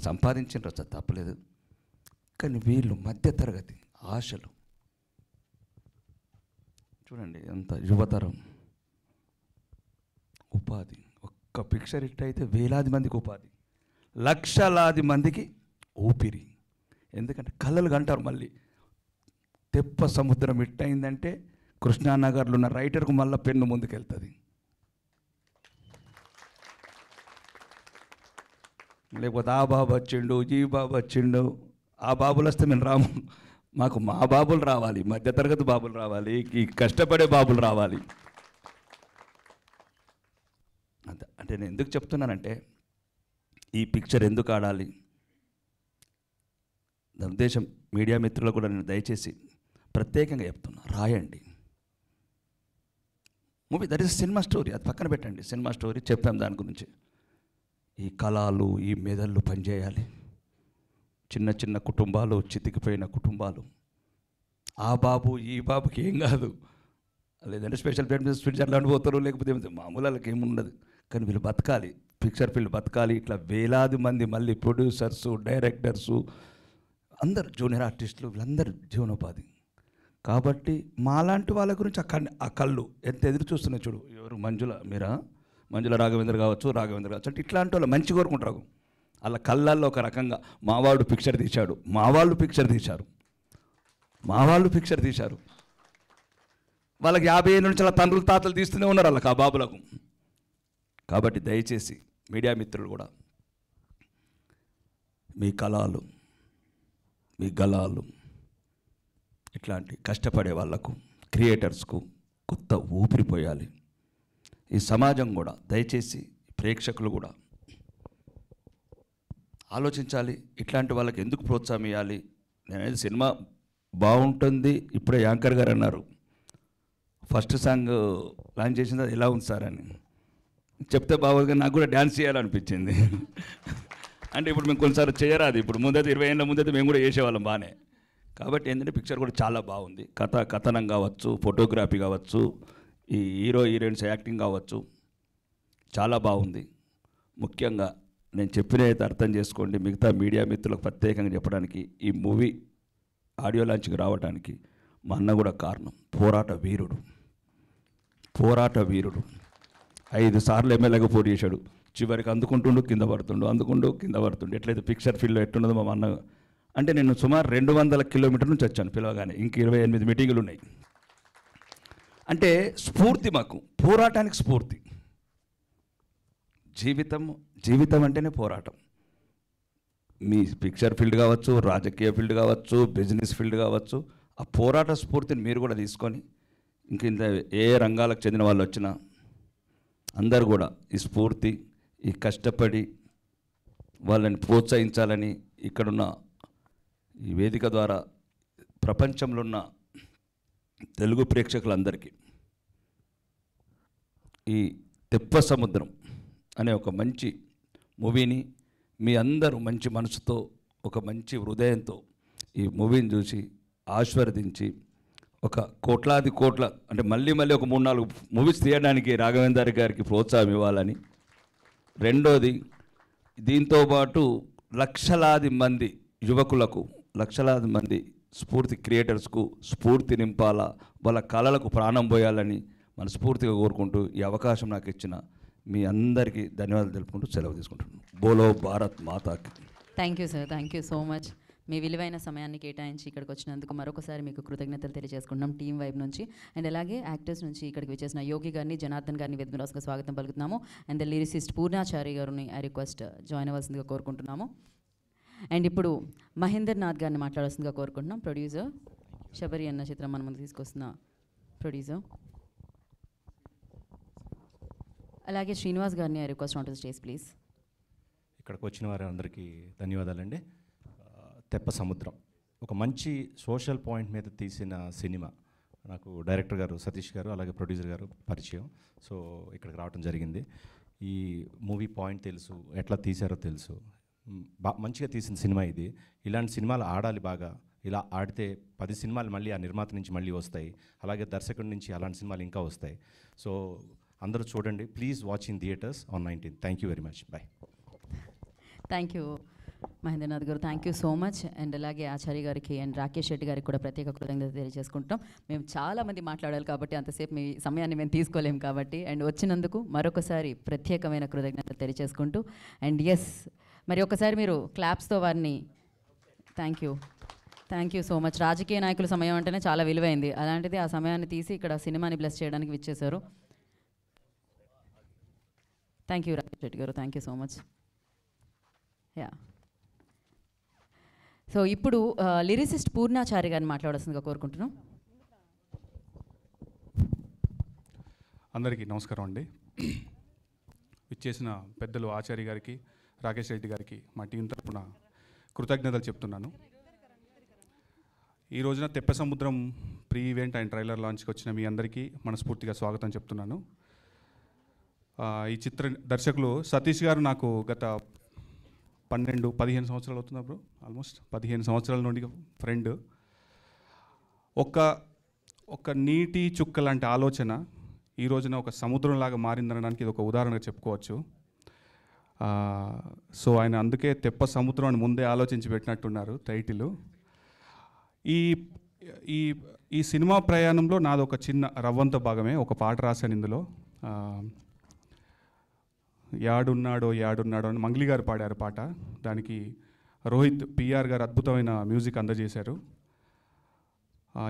సంపాదించిన తప్పలేదు, కానీ వీళ్ళు మధ్యతరగతి ఆశలు చూడండి. ఎంత యువతరం ఉపాధి, ఒక్క పిక్చర్ హిట్ అయితే వేలాది మందికి ఉపాధి, లక్షలాది మందికి ఊపిరి. ఎందుకంటే కళలు కంటారు. మళ్ళీ తెప్ప సముద్రం హిట్ అయిందంటే కృష్ణానగర్లో ఉన్న రైటర్కు మళ్ళీ పెన్ను ముందుకెళ్తుంది. లేకపోతే ఆ బాబు వచ్చిండు, ఈ బాబు వచ్చిండు, ఆ బాబులు వస్తే మేము రాము. మాకు మా బాబులు రావాలి, మధ్యతరగతి బాబులు రావాలి, ఈ కష్టపడే బాబులు రావాలి. అంతే. అంటే నేను ఎందుకు చెప్తున్నానంటే ఈ పిక్చర్ ఎందుకు ఆడాలి, దాని ఉద్దేశం మీడియా మిత్రులకు కూడా నేను దయచేసి ప్రత్యేకంగా చెప్తున్నా, రాయండి. Movie that is cinema story, అది పక్కన పెట్టండి. సినిమా స్టోరీ చెప్పాం, దాని గురించి. ఈ కళలు, ఈ మెదళ్ళు పనిచేయాలి. చిన్న చిన్న కుటుంబాలు, చితికిపోయిన కుటుంబాలు. ఆ బాబు ఈ బాబుకి ఏం కాదు, లేదంటే స్పెషల్ ఫ్లైట్ మీద స్విట్జర్లాండ్ పోతారు, లేకపోతే మామూలు వాళ్ళకి ఏముండదు. కానీ వీళ్ళు బతకాలి, పిక్చర్ ఫీల్డ్ బతకాలి. ఇట్లా వేలాది మంది మళ్ళీ ప్రొడ్యూసర్సు, డైరెక్టర్సు, అందరు జూనియర్ ఆర్టిస్టులు, వీళ్ళందరూ జీవనోపాధి. కాబట్టి మాలాంటి వాళ్ళ గురించి ఆ కళ్ళు ఎంత ఎదురు చూస్తున్నాయి చూడు. ఎవరు మంజుల రాఘవేంద్ర కావచ్చు అంటే ఇట్లాంటి వాళ్ళు మంచి కోరుకుంటారు. వాళ్ళ కళ్ళల్లో ఒక రకంగా మావాడు పిక్చర్ తీశాడు, మా వాళ్ళు పిక్చర్ తీశారు. వాళ్ళకి 50 ఏళ్ళ నుంచి అలా తండ్రులు తాతలు తీస్తూనే ఉన్నారు వాళ్ళకి, ఆ బాబులకు. కాబట్టి దయచేసి మీడియా మిత్రులు కూడా మీ కళలు, మీ గళాలు ఇట్లాంటి కష్టపడే వాళ్లకు, క్రియేటర్స్కు కొత్త ఊపిరిపోయాలి. ఈ సమాజం కూడా దయచేసి ప్రేక్షకులు కూడా ఆలోచించాలి, ఇట్లాంటి వాళ్ళకి ఎందుకు ప్రోత్సాహం ఇవ్వాలి. నేనైతే సినిమా బాగుంటుంది. ఇప్పుడే యాంకర్ గారు అన్నారు ఫస్ట్ సాంగ్ లాంచ్ చేసింది, అది ఎలా ఉంది సార్ అని. చెప్తే బాగోదుగా నాకు కూడా డ్యాన్స్ చేయాలనిపించింది. అంటే ఇప్పుడు మేము కొన్నిసార్లు చేయరాదు, ఇప్పుడు ముందైతే 20 ఏళ్ళ ముందైతే మేము కూడా చేసేవాళ్ళం బాగానే. కాబట్టి ఏంటంటే పిక్చర్ కూడా చాలా బాగుంది. కథనం కావచ్చు, ఫోటోగ్రఫీ కావచ్చు, ఈ హీరో హీరోయిన్స్ యాక్టింగ్ కావచ్చు, చాలా బాగుంది. ముఖ్యంగా నేను చెప్పినైతే అర్థం చేసుకోండి. మిగతా మీడియా మిత్రులకు ప్రత్యేకంగా చెప్పడానికి, ఈ మూవీ ఆడియో లాంచ్కి రావడానికి మా అన్న కూడా కారణం. పోరాట వీరుడు 5 సార్లు ఎమ్మెల్యేగా పోటీ చేశాడు. చివరికి అందుకుంటుండు కింద పడుతుండు. ఎట్లయితే పిక్చర్ ఫీల్డ్లో ఎట్టున్నదో మా అన్న. అంటే నేను సుమారు 200 కిలోమీటర్ల నుంచి వచ్చాను పిలవగానే. ఇంక 28 మీటింగులు ఉన్నాయి. అంటే స్ఫూర్తి, మాకు పోరాటానికి స్ఫూర్తి. జీవితం అంటేనే పోరాటం. మీ పిక్చర్ ఫీల్డ్ కావచ్చు, రాజకీయ ఫీల్డ్ కావచ్చు, బిజినెస్ ఫీల్డ్ కావచ్చు, ఆ పోరాట స్ఫూర్తిని మీరు కూడా తీసుకొని ఇంత ఏ రంగాలకు చెందిన వాళ్ళు వచ్చినా అందరూ కూడా ఈ స్ఫూర్తి, ఈ కష్టపడి వాళ్ళని ప్రోత్సహించాలని ఇక్కడున్న ఈ వేదిక ద్వారా ప్రపంచంలో ఉన్న తెలుగు ప్రేక్షకులందరికీ ఈ తెప్ప సముద్రం అనే ఒక మంచి మూవీని మీ అందరూ మంచి మనసుతో, ఒక మంచి హృదయంతో ఈ మూవీని చూసి ఆశీర్వదించి ఒక కోట్ల అంటే మళ్ళీ ఒక 3-4 మూవీస్ తీయడానికి రాఘవేందర్ గారికి ప్రోత్సాహం ఇవ్వాలని, రెండోది దీంతోపాటు లక్షలాది మంది యువకులకు, లక్షలాది మంది స్ఫూర్తి క్రియేటర్స్కు స్ఫూర్తి నింపాలా, వాళ్ళ కళలకు ప్రాణం పోయాలని మనస్ఫూర్తిగా కోరుకుంటూ ఈ అవకాశం నాకు ఇచ్చిన మీ అందరికీ ధన్యవాదాలు తెలుపుకుంటూ సెలవు తీసుకుంటున్నాను. బోలో భారత్ మాతాకి. Thank you sir, thank you so much. మీ విలువైన సమయాన్ని కేటాయించి ఇక్కడికి వచ్చినందుకు మరొకసారి మీకు కృతజ్ఞతలు తెలియజేసుకుంటున్నాం టీం వైపు నుంచి. అండ్ అలాగే యాక్టర్స్ నుంచి ఇక్కడికి వచ్చేసిన యోగి గారిని, జనార్దన్ గారిని వేదికగా స్వాగతం పలుకుతున్నాము. అండ్ ద లిరిసిస్ట్ పూర్ణాచారి గారిని ఐ రిక్వెస్ట్ జాయిన్ అవ్వాల్సిందిగా కోరుకుంటున్నాము. అండ్ ఇప్పుడు మహేందర్ నాథ్ గారిని మాట్లాడాల్సిందిగా కోరుకుంటున్నాం. ప్రొడ్యూసర్ శబరి అన్న చిత్రం మన ముందు తీసుకొస్తున్న ప్రొడ్యూసర్. అలాగే శ్రీనివాస్ గారిని I request on to stage please. ఇక్కడికి వచ్చిన వారందరికీ ధన్యవాదాలండి. తెప్ప సముద్రం ఒక మంచి సోషల్ పాయింట్ మీద తీసిన సినిమా. నాకు డైరెక్టర్ గారు సతీష్ గారు, అలాగే ప్రొడ్యూసర్ గారు పరిచయం. సో ఇక్కడికి రావడం జరిగింది. ఈ మూవీ పాయింట్ తెలుసు, ఎట్లా తీశారో తెలుసు. మంచిగా తీసిన సినిమా ఇది. ఇలాంటి సినిమాలు ఆడాలి బాగా. ఇలా ఆడితే 10 సినిమాలు మళ్ళీ ఆ నిర్మాత నుంచి మళ్ళీ వస్తాయి. అలాగే దర్శకుడి నుంచి అలాంటి సినిమాలు ఇంకా వస్తాయి. సో అందరూ చూడండి. Please watch in theaters on 19th. Thank you very much. Bye. Thank you Mahendranath గారు, thank you so much. And అలాగే ఆచార్య గారికి అండ్ రాకేష్ రెడ్డి గారికి కూడా ప్రత్యేక కృతజ్ఞతలు తెలియజేసుకుంటాం. మేము చాలామంది మాట్లాడాలి కాబట్టి అంతసేపు మీ సమయాన్ని మేము తీసుకోలేము కాబట్టి, అండ్ వచ్చినందుకు మరొకసారి ప్రత్యేకమైన కృతజ్ఞతలు తెలియజేసుకుంటూ, అండ్ ఎస్ మరి ఒకసారి మీరు క్లాప్స్తో వారిని థ్యాంక్ యూ సో మచ్. రాజకీయ నాయకుల సమయం అంటేనే చాలా విలువైంది, అలాంటిది ఆ సమయాన్ని తీసి ఇక్కడ సినిమాని బ్లెస్ చేయడానికి విచ్చేశారు. థ్యాంక్ యూ రాకేష్ రెడ్డి గారు, thank you so much. Yeah, so ఇప్పుడు లిరిసిస్ట్ పూర్ణాచారి గారిని మాట్లాడాల్సిందిగా కోరుకుంటున్నాం. అందరికీ నమస్కారం అండి. ఇచ్చేసిన పెద్దలు ఆచార్య గారికి, రాకేష్ రెడ్డి గారికి మా టీం తరఫున కృతజ్ఞతలు చెప్తున్నాను. ఈ రోజున తెప్ప సముద్రం ప్రీ ఈవెంట్ అండ్ ట్రైలర్ లాంచ్కి వచ్చిన మీ అందరికీ మనస్ఫూర్తిగా స్వాగతం చెప్తున్నాను. ఈ చిత్ర దర్శకులు సతీష్ గారు నాకు గత 12-15 సంవత్సరాలు అవుతుంది బ్రో, ఆల్మోస్ట్ 15 సంవత్సరాల నుండి ఫ్రెండ్. ఒక నీటి చుక్క లాంటి ఆలోచన ఈ రోజున ఒక సముద్రంలాగా మారిందనడానికి ఇది ఒక ఉదాహరణగా చెప్పుకోవచ్చు. సో ఆయన అందుకే తెప్ప సముద్రం అని ముందే ఆలోచించి పెట్టినట్టున్నారు టైటిల్. ఈ సినిమా ప్రయాణంలో నాది ఒక చిన్న రవ్వంత భాగమే. ఒక పాట రాశాను ఇందులో. యాడున్నాడో అని మంగ్లీ గారు పాడారు పాట. దానికి రోహిత్ పిఆర్ గారు అద్భుతమైన మ్యూజిక్ అందజేశారు.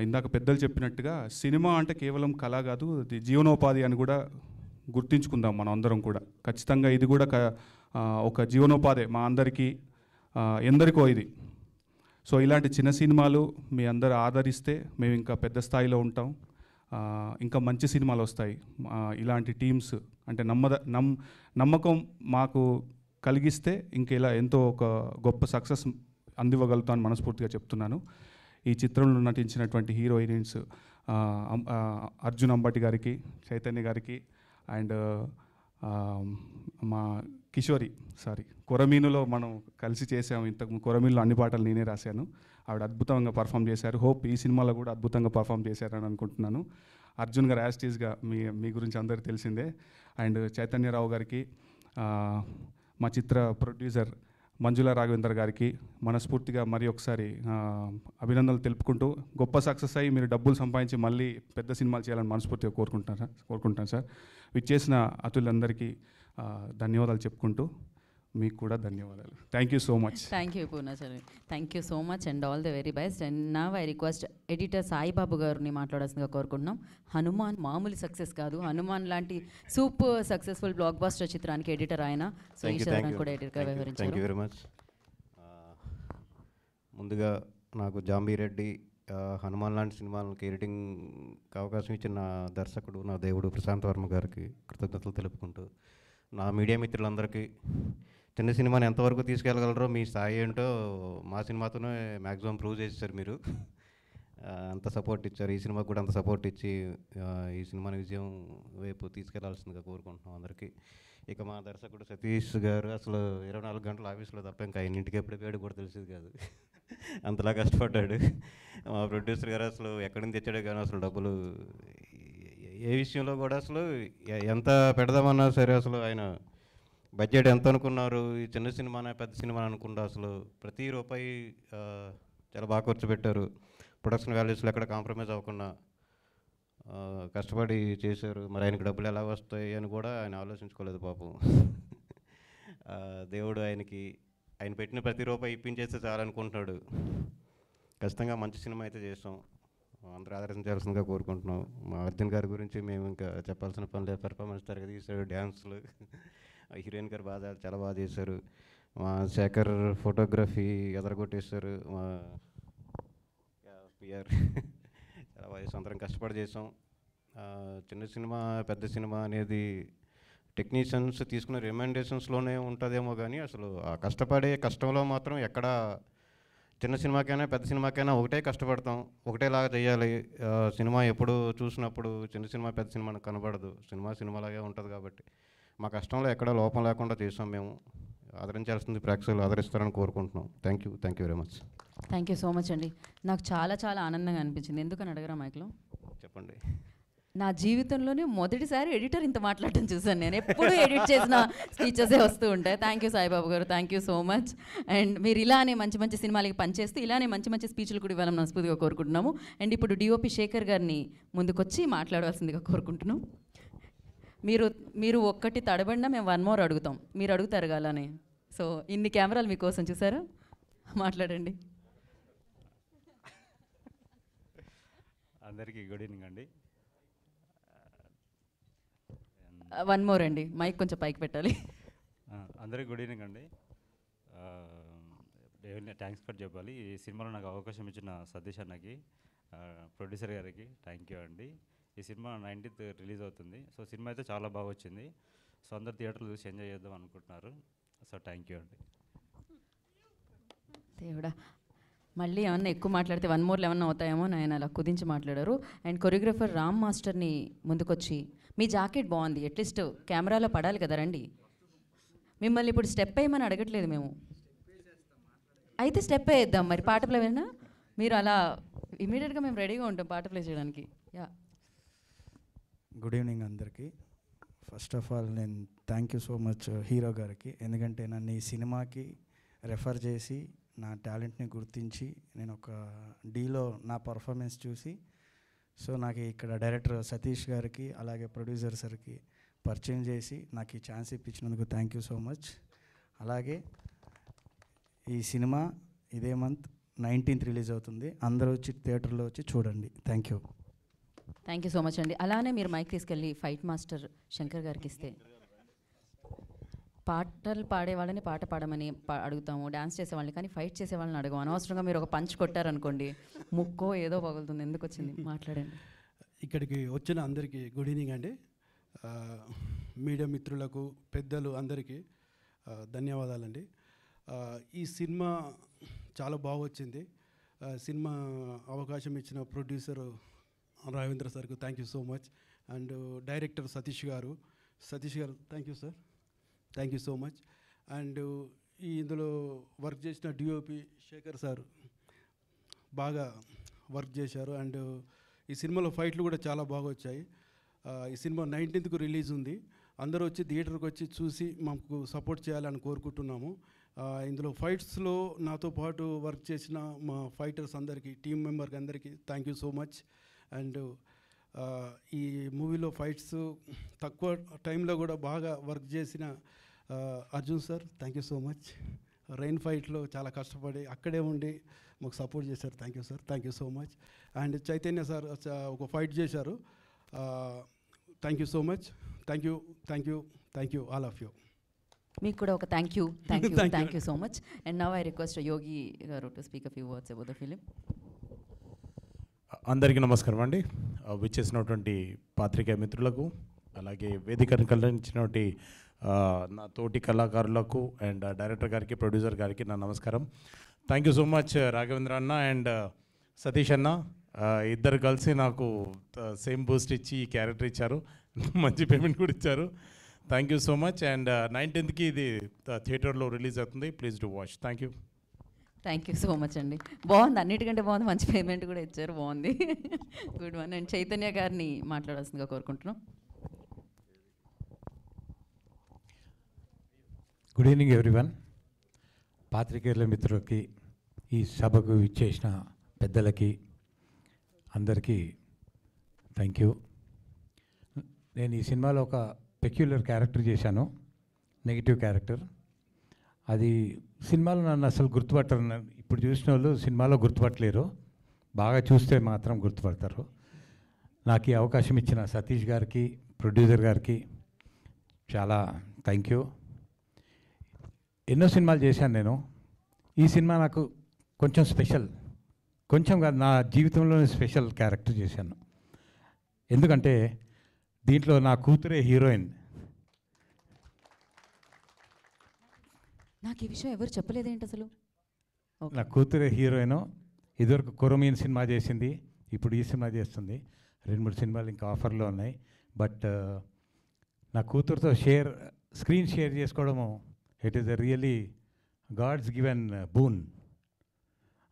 ఇందాక పెద్దలు చెప్పినట్టుగా సినిమా అంటే కేవలం కళ కాదు, ఇది జీవనోపాధి అని కూడా గుర్తించుకుందాం మనం అందరం కూడా. ఖచ్చితంగా ఇది కూడా ఒక జీవనోపాధి మా అందరికీ, ఎందరికో ఇది. సో ఇలాంటి చిన్న సినిమాలు మీ అందరూ ఆదరిస్తే మేము ఇంకా పెద్ద స్థాయిలో ఉంటాం, ఇంకా మంచి సినిమాలు వస్తాయి. ఇలాంటి టీమ్స్ అంటే నమ్మకం మాకు కలిగిస్తే ఇంకెలా ఎంతో ఒక గొప్ప సక్సెస్ అందివ్వగలుగుతాను మనస్ఫూర్తిగా చెప్తున్నాను. ఈ చిత్రంలో నటించినటువంటి హీరో హీరోయిన్స్ అర్జున్ అంబటి గారికి, చైతన్య గారికి అండ్ మా కిషోరి కొరమీనులో మనం కలిసి చేసాము. ఇంతకు కొరమీనులో అన్ని పాటలు నేనే రాశాను. ఆవిడ అద్భుతంగా పర్ఫామ్ చేశారు. హోప్ ఈ సినిమాలో కూడా అద్భుతంగా పర్ఫామ్ చేశారని అనుకుంటున్నాను. అర్జున్ గారు యాస్టీస్గా మీ గురించి అందరికీ తెలిసిందే. అండ్ చైతన్యరావు గారికి, మా చిత్ర ప్రొడ్యూసర్ మంజుల రాఘవేందర్ గారికి మనస్ఫూర్తిగా మరి ఒకసారి అభినందనలు తెలుపుకుంటూ, గొప్ప సక్సెస్ అయ్యి మీరు డబ్బులు సంపాదించి మళ్ళీ పెద్ద సినిమాలు చేయాలని మనస్ఫూర్తిగా కోరుకుంటాను సార్. విచ్చేసిన అతులందరికీ ధన్యవాదాలు చెప్పుకుంటూ మీకు కూడా ధన్యవాదాలు. Thank you so much. Thank you Purnachari, thank you so much and all the very best. And నా ఐ రిక్వెస్ట్ ఎడిటర్ సాయిబాబు గారిని మాట్లాడాల్సిందిగా కోరుకుంటున్నాం. హనుమాన్ మామూలు సక్సెస్ కాదు, హనుమాన్ లాంటి సూపర్ సక్సెస్ఫుల్ బ్లాక్ బస్టర్ చిత్రానికి ఎడిటర్ ఆయన. సో ఈ చిత్రానికి కూడా ఎడిటర్గా వ్యవహరించారు. Thank you very much. ముందుగా నాకు జాంబీ రెడ్డి హనుమాన్ లాంటి సినిమాలకి ఎడిటింగ్కి అవకాశం ఇచ్చిన నా దర్శకుడు, నా దేవుడు ప్రశాంత్ వర్మ గారికి కృతజ్ఞతలు తెలుపుకుంటూ, నా మీడియా మిత్రులందరికీ చిన్న సినిమాని ఎంతవరకు తీసుకెళ్ళగలరో మీ స్థాయి ఏంటో మా సినిమాతోనే మ్యాక్సిమం ప్రూవ్ చేసేసారు మీరు. అంత సపోర్ట్ ఇచ్చారు. ఈ సినిమాకి కూడా అంత సపోర్ట్ ఇచ్చి ఈ సినిమాని విజయం వైపు తీసుకెళ్లాల్సిందిగా కోరుకుంటున్నాం అందరికీ. ఇక మా దర్శకుడు సతీష్ గారు అసలు 24 గంటలు ఆఫీస్లో తప్ప ఇంకా ఆయన ఇంటికి ఎప్పుడు పోయాడు కూడా తెలిసేది కాదు, అంతలా కష్టపడ్డాడు. మా ప్రొడ్యూసర్ గారు అసలు ఎక్కడి నుంచి తెచ్చాడో కానీ అసలు డబ్బులు ఏ విషయంలో కూడా అసలు ఎంత పెడదామన్నా సరే అసలు ఆయన బడ్జెట్ ఎంత అనుకున్నారు, ఈ చిన్న సినిమానా పెద్ద సినిమా అనుకుంటా అసలు ప్రతి రూపాయి చాలా బాగా ఖర్చు పెట్టారు. ప్రొడక్షన్ వాల్యూస్లో ఎక్కడ కాంప్రమైజ్ అవ్వకుండా కష్టపడి చేశారు. మరి ఆయనకి డబ్బులు ఎలా వస్తాయి అని కూడా ఆయన ఆలోచించుకోలేదు పాపం. దేవుడు ఆయన పెట్టిన ప్రతి రూపాయి ఇప్పించేస్తే చాలనుకుంటున్నాడు. ఖచ్చితంగా మంచి సినిమా అయితే చేస్తాం, అందరూ ఆదరించాల్సిందిగా కోరుకుంటున్నాం. మా అర్జున్ గారి గురించి మేము ఇంకా చెప్పాల్సిన పని లేదు. పెర్ఫార్మెన్స్ తరగతి తీశారు, డ్యాన్స్లు, హీరోయిన్ గారు చాలా బాగా చేశారు. మా శేఖర్ ఫోటోగ్రఫీ ఎదరగొట్టేశారు. మా పిఆర్ చాలా బాగా చేసాం. అందరం కష్టపడి చేసాం. చిన్న సినిమా పెద్ద సినిమా అనేది టెక్నీషియన్స్ తీసుకునే రికమెండేషన్స్లోనే ఉంటుందేమో కానీ అసలు ఆ కష్టపడే కష్టంలో మాత్రం ఎక్కడ చిన్న సినిమాకైనా పెద్ద సినిమాకైనా ఒకటే కష్టపడతాం, ఒకటేలాగా చేయాలి. సినిమా ఎప్పుడు చూసినప్పుడు చిన్న సినిమా పెద్ద సినిమా కనబడదు, సినిమాలాగే ఉంటుంది. కాబట్టి మా కష్టంలో ఎక్కడ లోపం లేకుండా చేసాం. మేము ఆదరించాల్సింది ప్రేక్షకులు ఆదరిస్తారని కోరుకుంటున్నాం. Thank you very much. Thank you so much అండి. నాకు చాలా ఆనందంగా అనిపించింది. ఎందుకని అడగరా మైక్లో? చెప్పండి. నా జీవితంలోనే మొదటిసారి ఎడిటర్ ఇంత మాట్లాడటం చూసాను. నేను ఎప్పుడు ఎడిట్ చేసిన స్పీచెసే వస్తూ ఉంటాయి. థ్యాంక్ యూ సాయిబాబు గారు, thank you so much. And మీరు ఇలానే మంచి సినిమాలకి పనిచేస్తూ ఇలానే మంచి స్పీచ్లు కూడా ఇవ్వాలని మనస్ఫూర్తిగా కోరుకుంటున్నాము. అండ్ ఇప్పుడు డిఓపి శేఖర్ గారిని ముందుకొచ్చి మాట్లాడవలసిందిగా కోరుకుంటున్నాం. మీరు ఒక్కటి తడబడినా మేము 1 more అడుగుతాం, మీరు అడుగుతారు అలానే. సో ఇన్ని కెమెరాలు మీకోసం, చూసారా? మాట్లాడండి. అందరికీ గుడ్ ఈవినింగ్ అండి. 1 more అండి, మైక్ కొంచెం పైకి పెట్టాలి. అందరికీ గుడ్ ఈవినింగ్ అండి. థ్యాంక్స్ ఫర్ చెప్పాలి. ఈ సినిమాలో నాకు అవకాశం ఇచ్చిన సతీష్ అన్నకి, ప్రొడ్యూసర్ గారికి థ్యాంక్ యూ అండి. ఈ సినిమా 19th రిలీజ్ అవుతుంది. సో సినిమా అయితే చాలా బాగా వచ్చింది. సో అందరు థియేటర్లు చూసి ఎంజాయ్ చేద్దాం అనుకుంటున్నారు. సో థ్యాంక్ యూ అండి. దేవుడా, మళ్ళీ ఏమన్నా ఎక్కువ మాట్లాడితే 1 more ఏమన్నా అవుతాయేమో ఆయన అలా కుదించి మాట్లాడారు. అండ్ కొరియోగ్రాఫర్ రామ్ మాస్టర్ని ముందుకొచ్చి, మీ జాకెట్ బాగుంది, అట్లీస్ట్ కెమెరాలో పడాలి కదా రండి. మిమ్మల్ని ఇప్పుడు స్టెప్ వేయమని అడగట్లేదు మేము, అయితే స్టెప్ వేద్దాం. మరి పాట ప్లే అయినా మీరు అలా ఇమీడియట్గా మేము రెడీగా ఉంటాం పాట ప్లే చేయడానికి. యా, గుడ్ ఈవినింగ్ అందరికీ. ఫస్ట్ ఆఫ్ ఆల్ నేను thank you so much hero గారికి, ఎందుకంటే నన్ను ఈ సినిమాకి రెఫర్ చేసి నా టాలెంట్ని గుర్తించి నేను ఒక డీలో నా పర్ఫార్మెన్స్ చూసి, సో నాకు ఇక్కడ డైరెక్టర్ సతీష్ గారికి అలాగే ప్రొడ్యూసర్ సార్కి పరిచయం చేసి నాకు ఈ ఛాన్స్ ఇప్పించినందుకు థ్యాంక్ యూ సో మచ్. అలాగే ఈ సినిమా ఇదే మంత్ 19th రిలీజ్ అవుతుంది. అందరూ వచ్చి థియేటర్లో వచ్చి చూడండి. థ్యాంక్ యూ సో మచ్ అండి. అలానే మీరు మైక్ తీసుకెళ్ళి ఫైట్ మాస్టర్ శంకర్ గారికి ఇస్తే, పాటలు పాడే వాళ్ళని పాట పాడమని అడుగుతాము, డ్యాన్స్ చేసే వాళ్ళని, కానీ ఫైట్ చేసే వాళ్ళని అడగము. అనవసరంగా మీరు ఒక పంచ్ కొట్టారనుకోండి, ముక్కో ఏదో పగులుతుంది. ఎందుకు వచ్చింది? మాట్లాడండి. ఇక్కడికి వచ్చిన అందరికీ గుడ్ ఈవినింగ్ అండి. మీడియా మిత్రులకు, పెద్దలు అందరికీ ధన్యవాదాలండి. ఈ సినిమా చాలా బాగా వచ్చింది. సినిమా అవకాశం ఇచ్చిన ప్రొడ్యూసర్ రాఘవేంద్ర సార్కు thank you so much. And director Satish గారు, సతీష్ గారు thank you sir, thank you so much. And ఇందులో వర్క్ చేసిన డిఓపి శేఖర్ సార్ బాగా వర్క్ చేశారు. అండ్ ఈ సినిమాలో ఫైట్లు కూడా చాలా బాగా వచ్చాయి. ఈ సినిమా 19th రిలీజ్ ఉంది. అందరూ వచ్చి థియేటర్కి వచ్చి చూసి మాకు సపోర్ట్ చేయాలని కోరుకుంటున్నాము. ఇందులో ఫైట్స్లో నాతో పాటు వర్క్ చేసిన మా ఫైటర్స్ అందరికీ, టీం మెంబర్కి అందరికీ thank you so much. And ఈ మూవీలో ఫైట్స్ తక్కువ టైంలో కూడా బాగా వర్క్ చేసిన Arjun sir thank you so much. Rain ఫైట్లో చాలా కష్టపడి అక్కడే ఉండి మాకు సపోర్ట్ చేశారు. Thank you sir, thank you so much. And Chaitanya sir ఒక ఫైట్ చేశారు. Thank you so much. Thank you, thank you, thank you all of you. మీకు కూడా ఒక thank you thank you so much. And now I request యోగి గారు to speak a few words about the film. అందరికీ నమస్కారం అండి. విచ్చేసినటువంటి పాత్రికేయ మిత్రులకు, అలాగే వేదికను కల్పించినటువంటి నా తోటి కళాకారులకు అండ్ డైరెక్టర్ గారికి, ప్రొడ్యూసర్ గారికి నా నమస్కారం. Thank you so much Raghavendra అన్న అండ్ సతీష్ అన్న. ఇద్దరు కలిసి నాకు సేమ్ బూస్ట్ ఇచ్చి ఈ క్యారెక్టర్ ఇచ్చారు, మంచి పేమెంట్ కూడా ఇచ్చారు. Thank you so much. And 19th ఇది థియేటర్లో రిలీజ్ అవుతుంది, please do watch. Thank you. Thank you so much అండి. బాగుంది, అన్నిటికంటే బాగుంది, మంచి పేమెంట్ కూడా ఇచ్చారు, బాగుంది, గుడ్ వన్. అండ్ చైతన్య గారిని మాట్లాడాల్సిందిగా కోరుకుంటున్నాం. Good evening everyone. పాత్రికేయుల మిత్రులకి, ఈ సభకు ఇచ్చేసిన పెద్దలకి అందరికీ థ్యాంక్ యూ. నేను ఈ సినిమాలో ఒక పెక్యులర్ క్యారెక్టర్ చేశాను, నెగిటివ్ క్యారెక్టర్. అది సినిమాలో నన్ను అసలు గుర్తుపట్టరు. ఇప్పుడు చూసిన వాళ్ళు సినిమాలో గుర్తుపట్టలేరు, బాగా చూస్తే మాత్రం గుర్తుపడతారు. నాకు ఈ అవకాశం ఇచ్చిన సతీష్ గారికి, ప్రొడ్యూసర్ గారికి చాలా థ్యాంక్ యూ. ఎన్నో సినిమాలు చేశాను నేను. ఈ సినిమా నాకు కొంచెం స్పెషల్, కొంచెం కాదు, నా జీవితంలోనే స్పెషల్ క్యారెక్టర్ చేశాను. ఎందుకంటే దీంట్లో నా కూతురే హీరోయిన్. నాకు ఈ విషయం ఎవరు చెప్పలేదేంటి అసలు? నా కూతురే హీరోయిన్. ఇదివరకు కొరమీన్ సినిమా చేసింది, ఇప్పుడు ఈ సినిమా చేస్తుంది. 2-3 సినిమాలు ఇంకా ఆఫర్లో ఉన్నాయి. బట్ నా కూతురుతో స్క్రీన్ షేర్ చేసుకోవడము, it is a really gods given boon.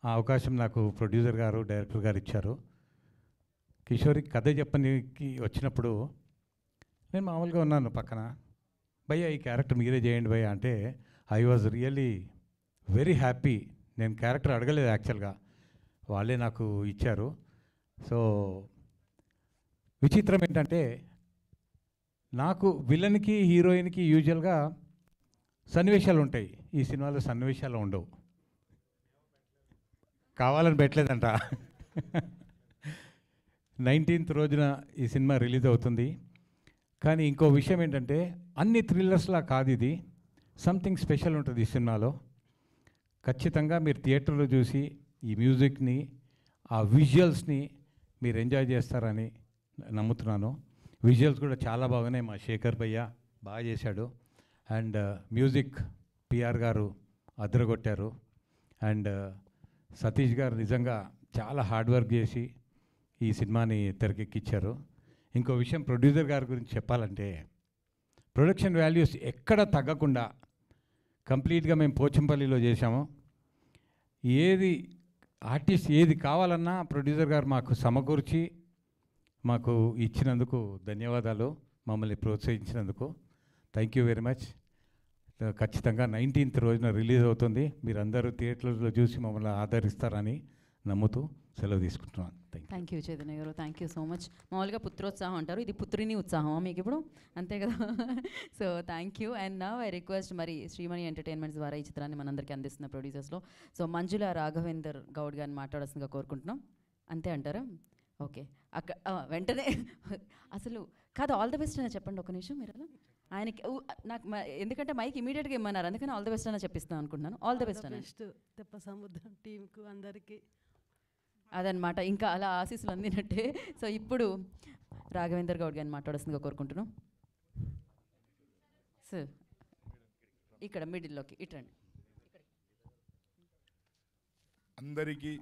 ఆ అవకాశం నాకు ప్రొడ్యూసర్ గారు, డైరెక్టర్ గారు ఇచ్చారు. కిషోర్కి కథ చెప్పడానికి వచ్చినప్పుడు నేను మామూలుగా ఉన్నాను పక్కన. భయ్యా ఈ క్యారెక్టర్ మీరే చేయండి భయ్యా అంటే I was really very happy. నేను క్యారెక్టర్ అడగలేదు యాక్చువల్గా, వాళ్ళే నాకు ఇచ్చారు. సో విచిత్రం ఏంటంటే, నాకు విలన్కి హీరోయిన్కి యూజువల్గా సన్నివేశాలు ఉంటాయి, ఈ సినిమాలో సన్నివేశాలు ఉండవు. కావాలని పెట్టలేదంట. 19th రోజున ఈ సినిమా రిలీజ్ అవుతుంది. కానీ ఇంకో విషయం ఏంటంటే, అన్ని థ్రిల్లర్స్లా కాదు ఇది, సంథింగ్ స్పెషల్ ఉంటుంది ఈ సినిమాలో. ఖచ్చితంగా మీరు థియేటర్లో చూసి ఈ మ్యూజిక్ని, ఆ విజువల్స్ని మీరు ఎంజాయ్ చేస్తారని నమ్ముతున్నాను. విజువల్స్ కూడా చాలా బాగున్నాయి, మా శేఖర్ భయ్య బాగా చేశాడు. అండ్ మ్యూజిక్ పిఆర్ గారు అదరగొట్టారు. అండ్ సతీష్ గారు నిజంగా చాలా హార్డ్ వర్క్ చేసి ఈ సినిమాని తెరకెక్కించారు. ఇంకో విషయం ప్రొడ్యూసర్ గారి గురించి చెప్పాలంటే, ప్రొడక్షన్ వాల్యూస్ ఎక్కడ తగ్గకుండా కంప్లీట్గా మేము పోచంపల్లిలో చేశాము. ఏది ఆర్టిస్ట్ ఏది కావాలన్నా ప్రొడ్యూసర్ గారు మాకు సమకూర్చి మాకు ఇచ్చినందుకు ధన్యవాదాలు, మమ్మల్ని ప్రోత్సహించినందుకు థ్యాంక్ యూ వెరీ మచ్. ఖచ్చితంగా 19th రోజున రిలీజ్ అవుతుంది. మీరందరూ థియేటర్లో చూసి మమ్మల్ని ఆదరిస్తారని నమ్ముతూ సెలవు తీసుకుంటున్నాను. థ్యాంక్ యూ చైతన్య గారు, థ్యాంక్ యూ సో మచ్. మామూలుగా పుత్రోత్సాహం అంటారు, ఇది పుత్రిని ఉత్సాహమా మీకు ఇప్పుడు, అంతే కదా? So thank you. And now I request, మరి శ్రీమణి ఎంటర్టైన్మెంట్స్ ద్వారా ఈ చిత్రాన్ని మనందరికీ అందిస్తున్న ప్రొడ్యూసర్స్లో సో మంజుల రాఘవేందర్ గౌడ్ గారిని మాట్లాడాల్సిందిగా కోరుకుంటున్నాం. అంతే అంటారా? ఓకే, వెంటనే అసలు కాదు, ఆల్ ద బెస్ట్ అని చెప్పండి ఒక నిమిషం మీరు. అలా ఆయనకి నాకు ఎందుకంటే మైక్ ఇమీడియట్గా ఇమ్మన్నారు, అందుకని ఆల్ ద బెస్ట్ అని చెప్పిస్తాను అనుకుంటున్నాను. ఆల్ ద బెస్ట్ అని తెప్ప సముద్రం టీంకు అందరికీ అదనమాట, ఇంకా అలా ఆశీస్సులు అందినట్టే. సో ఇప్పుడు రాఘవేందర్ గౌడ్ గారిని మాట్లాడాల్సిందిగా కోరుకుంటున్నాం. సార్ ఇక్కడ మిడిల్లోకి ఇట్రండి. అందరికీ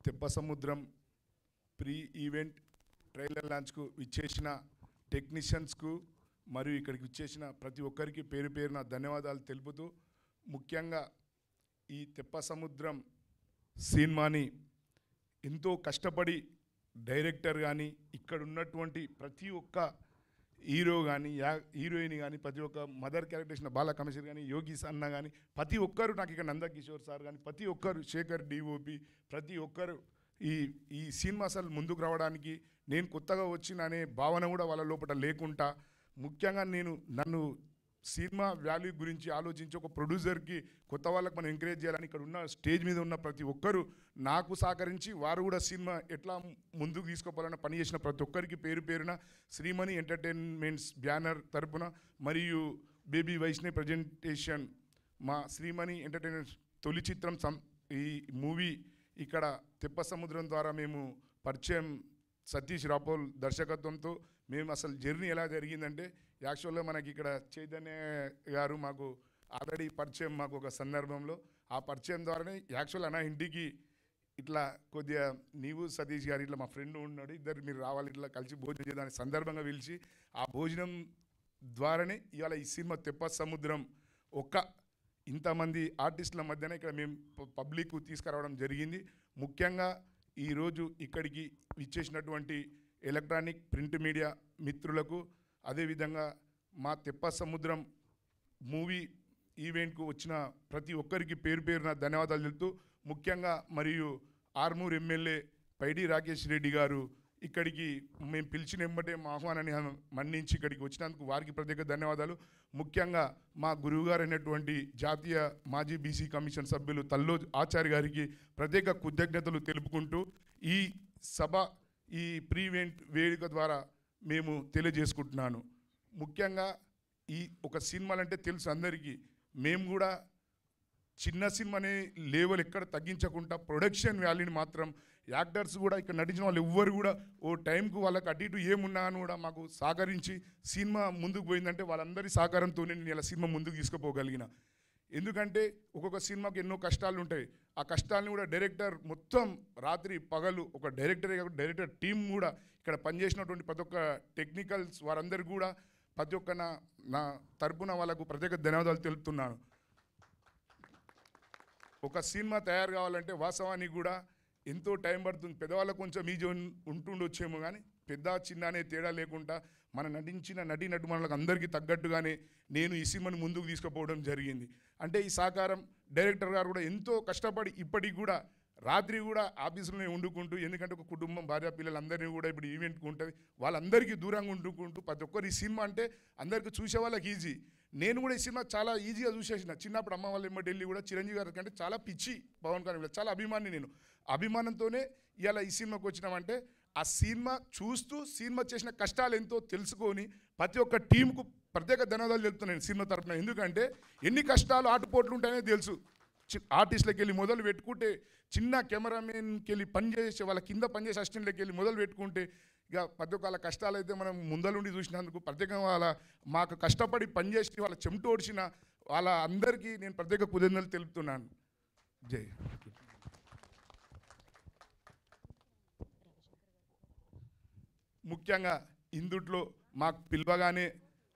తెప్ప సముద్రం ప్రీ ఈవెంట్ ట్రైలర్ లాంచ్కు విచ్చేసిన టెక్నీషియన్స్కు, మరియు ఇక్కడికి వచ్చేసిన ప్రతి ఒక్కరికి పేరు పేరున ధన్యవాదాలు తెలుపుతూ, ముఖ్యంగా ఈ తెప్ప సముద్రం సినిమాని ఎంతో కష్టపడి డైరెక్టర్ కానీ, ఇక్కడ ఉన్నటువంటి ప్రతి ఒక్క హీరో కానీ, హీరోయిన్ కానీ, ప్రతి ఒక్క మదర్ క్యారెక్టర్ చేసిన బాల కమిషనర్ కానీ, యోగి అన్న కానీ, ప్రతి ఒక్కరు నాకు ఇక్కడ నందకిషోర్ సార్ కానీ, ప్రతి ఒక్కరు శేఖర్ డిఓపి, ప్రతి ఒక్కరు ఈ సినిమా అసలు ముందుకు రావడానికి నేను కొత్తగా వచ్చిన అనే భావన కూడా వాళ్ళ లోపల లేకుండా, ముఖ్యంగా నన్ను సినిమా వాల్యూ గురించి ఆలోచించి ఒక ప్రొడ్యూసర్కి కొత్త వాళ్ళకి మనం ఎంకరేజ్ చేయాలని ఇక్కడ ఉన్న స్టేజ్ మీద ఉన్న ప్రతి ఒక్కరు నాకు సహకరించి వారు కూడా సినిమా ఎట్లా ముందుకు తీసుకోవాలని పనిచేసిన ప్రతి ఒక్కరికి పేరు పేరున శ్రీమణి ఎంటర్టైన్మెంట్స్ బ్యానర్ తరపున మరియు బేబీ వైష్ణవి ప్రజెంటేషన్ మా శ్రీమణి ఎంటర్టైన్మెంట్స్ తొలి చిత్రం ఈ మూవీ ఇక్కడ తెప్ప సముద్రం ద్వారా మేము పరిచయం సతీష్ రాపోల్ దర్శకత్వంతో మేము అసలు జర్నీ ఎలా జరిగిందంటే, యాక్చువల్గా మనకి ఇక్కడ చైతన్య గారు మాకు ఆల్రెడీ పరిచయం మాకు ఒక సందర్భంలో, ఆ పరిచయం ద్వారానే యాక్చువల్ అన్న ఇంటికి ఇట్లా కొద్దిగా నీవు సతీష్ గారు ఇట్లా మా ఫ్రెండ్ ఉన్నాడు, ఇద్దరు మీరు రావాలి ఇట్లా కలిసి భోజనం చేయడానికి సందర్భంగా పిలిచి ఆ భోజనం ద్వారానే ఇవాళ ఈ సినిమా తెప్ప సముద్రం ఇంతమంది ఆర్టిస్టుల మధ్యన ఇక్కడ మేము పబ్లిక్ తీసుకురావడం జరిగింది. ముఖ్యంగా ఈరోజు ఇక్కడికి ఇచ్చేసినటువంటి ఎలక్ట్రానిక్ ప్రింట్ మీడియా మిత్రులకు, అదేవిధంగా మా తెప్ప సముద్రం మూవీ ఈవెంట్కు వచ్చిన ప్రతి ఒక్కరికి పేరు పేరున ధన్యవాదాలు తెలుపుతూ, ముఖ్యంగా మరియు ఆర్మూర్ ఎమ్మెల్యే పైడి రాకేష్ రెడ్డి గారు ఇక్కడికి మేము పిలిచిన వెంబటే మా ఆహ్వానాన్ని మన్నించి ఇక్కడికి వచ్చినందుకు వారికి ప్రత్యేక ధన్యవాదాలు. ముఖ్యంగా మా గురువుగారు అయినటువంటి జాతీయ మాజీ బీసీ కమిషన్ సభ్యులు తల్లో ఆచార్య గారికి ప్రత్యేక కృతజ్ఞతలు తెలుపుకుంటూ, ఈ సభ ఈ ప్రీవెంట్ వేదిక ద్వారా మేము తెలియజేసుకుంటున్నాను. ముఖ్యంగా ఈ ఒక సినిమాలంటే తెలుసు అందరికీ, మేము కూడా చిన్న సినిమానే లేవల్ ఎక్కడ తగ్గించకుండా ప్రొడక్షన్ వాల్యూని మాత్రం యాక్టర్స్ కూడా ఇక్కడ నటించిన వాళ్ళు ఎవ్వరు కూడా ఓ టైంకు వాళ్ళకి అటు ఇటు ఏమున్నా అని కూడా మాకు సహకరించి సినిమా ముందుకు పోయిందంటే వాళ్ళందరి సహకారంతోనే నేను ఇలా సినిమా ముందుకు తీసుకుపోగలిగిన. ఎందుకంటే ఒక్కొక్క సినిమాకి ఎన్నో కష్టాలు ఉంటాయి, ఆ కష్టాలను కూడా డైరెక్టర్ మొత్తం రాత్రి పగలు ఒక డైరెక్టరే కాకుండా డైరెక్టర్ టీం కూడా ఇక్కడ పనిచేసినటువంటి ప్రతి ఒక్క టెక్నికల్స్ వారందరికీ కూడా ప్రతి ఒక్క నా తరపున వాళ్ళకు ప్రత్యేక ధన్యవాదాలు తెలుపుతున్నాను. ఒక సినిమా తయారు కావాలంటే వాస్తవానికి కూడా ఎంతో టైం పడుతుంది. పెద్దవాళ్ళకు కొంచెం ఈజీ ఉంటుండొచ్చేమో, కానీ పెద్ద చిన్న అనే తేడా లేకుండా మన నటించిన నటుమణులకు అందరికీ తగ్గట్టుగానే నేను ఈ సినిమాని ముందుకు తీసుకుపోవడం జరిగింది. అంటే ఈ సహకారం డైరెక్టర్ గారు కూడా ఎంతో కష్టపడి ఇప్పటికి కూడా రాత్రి కూడా ఆఫీసులోనే వండుకుంటూ, ఎందుకంటే ఒక కుటుంబం భార్య పిల్లలందరినీ కూడా ఇప్పుడు ఈవెంట్కి ఉంటుంది, వాళ్ళందరికీ దూరంగా వండుకుంటూ ప్రతి ఒక్కరు ఈ సినిమా అంటే అందరికీ చూసే వాళ్ళకి ఈజీ. నేను కూడా ఈ సినిమా చాలా ఈజీగా చూసేసిన. చిన్నప్పుడు అమ్మ వాళ్ళ ఎమ్మటి వెళ్ళి కూడా చిరంజీవి గారి కంటే చాలా పిచ్చి పవన్ కళ్యాణ్ చాలా అభిమాని నేను. అభిమానంతోనే ఇలా ఈ సినిమాకి వచ్చినామంటే ఆ సినిమా చూస్తూ సినిమా చేసిన కష్టాలు ఎంతో తెలుసుకొని ప్రతి ఒక్క టీంకు ప్రత్యేక ధన్యవాదాలు తెలుపుతున్నాను సినిమా తరఫున. ఎందుకంటే ఎన్ని కష్టాలు ఆటుపోట్లు ఉంటాయనే తెలుసు. ఆర్టిస్టులకి వెళ్ళి మొదలు పెట్టుకుంటే, చిన్న కెమెరామెన్కి వెళ్ళి పనిచేసే వాళ్ళ కింద పనిచేసే అసిస్టెంట్లకి వెళ్ళి మొదలు పెట్టుకుంటే, ఇక ప్రతి ఒక్క వాళ్ళ కష్టాలు అయితే మనం ముందలుండి చూసినందుకు ప్రత్యేకంగా మాకు కష్టపడి పనిచేసి వాళ్ళ చెమట ఓడిచిన వాళ్ళ అందరికీ నేను ప్రత్యేక కృతజ్ఞతలు తెలుపుతున్నాను. జై. ముఖ్యంగా ఇందుట్లో మాకు పిలవగానే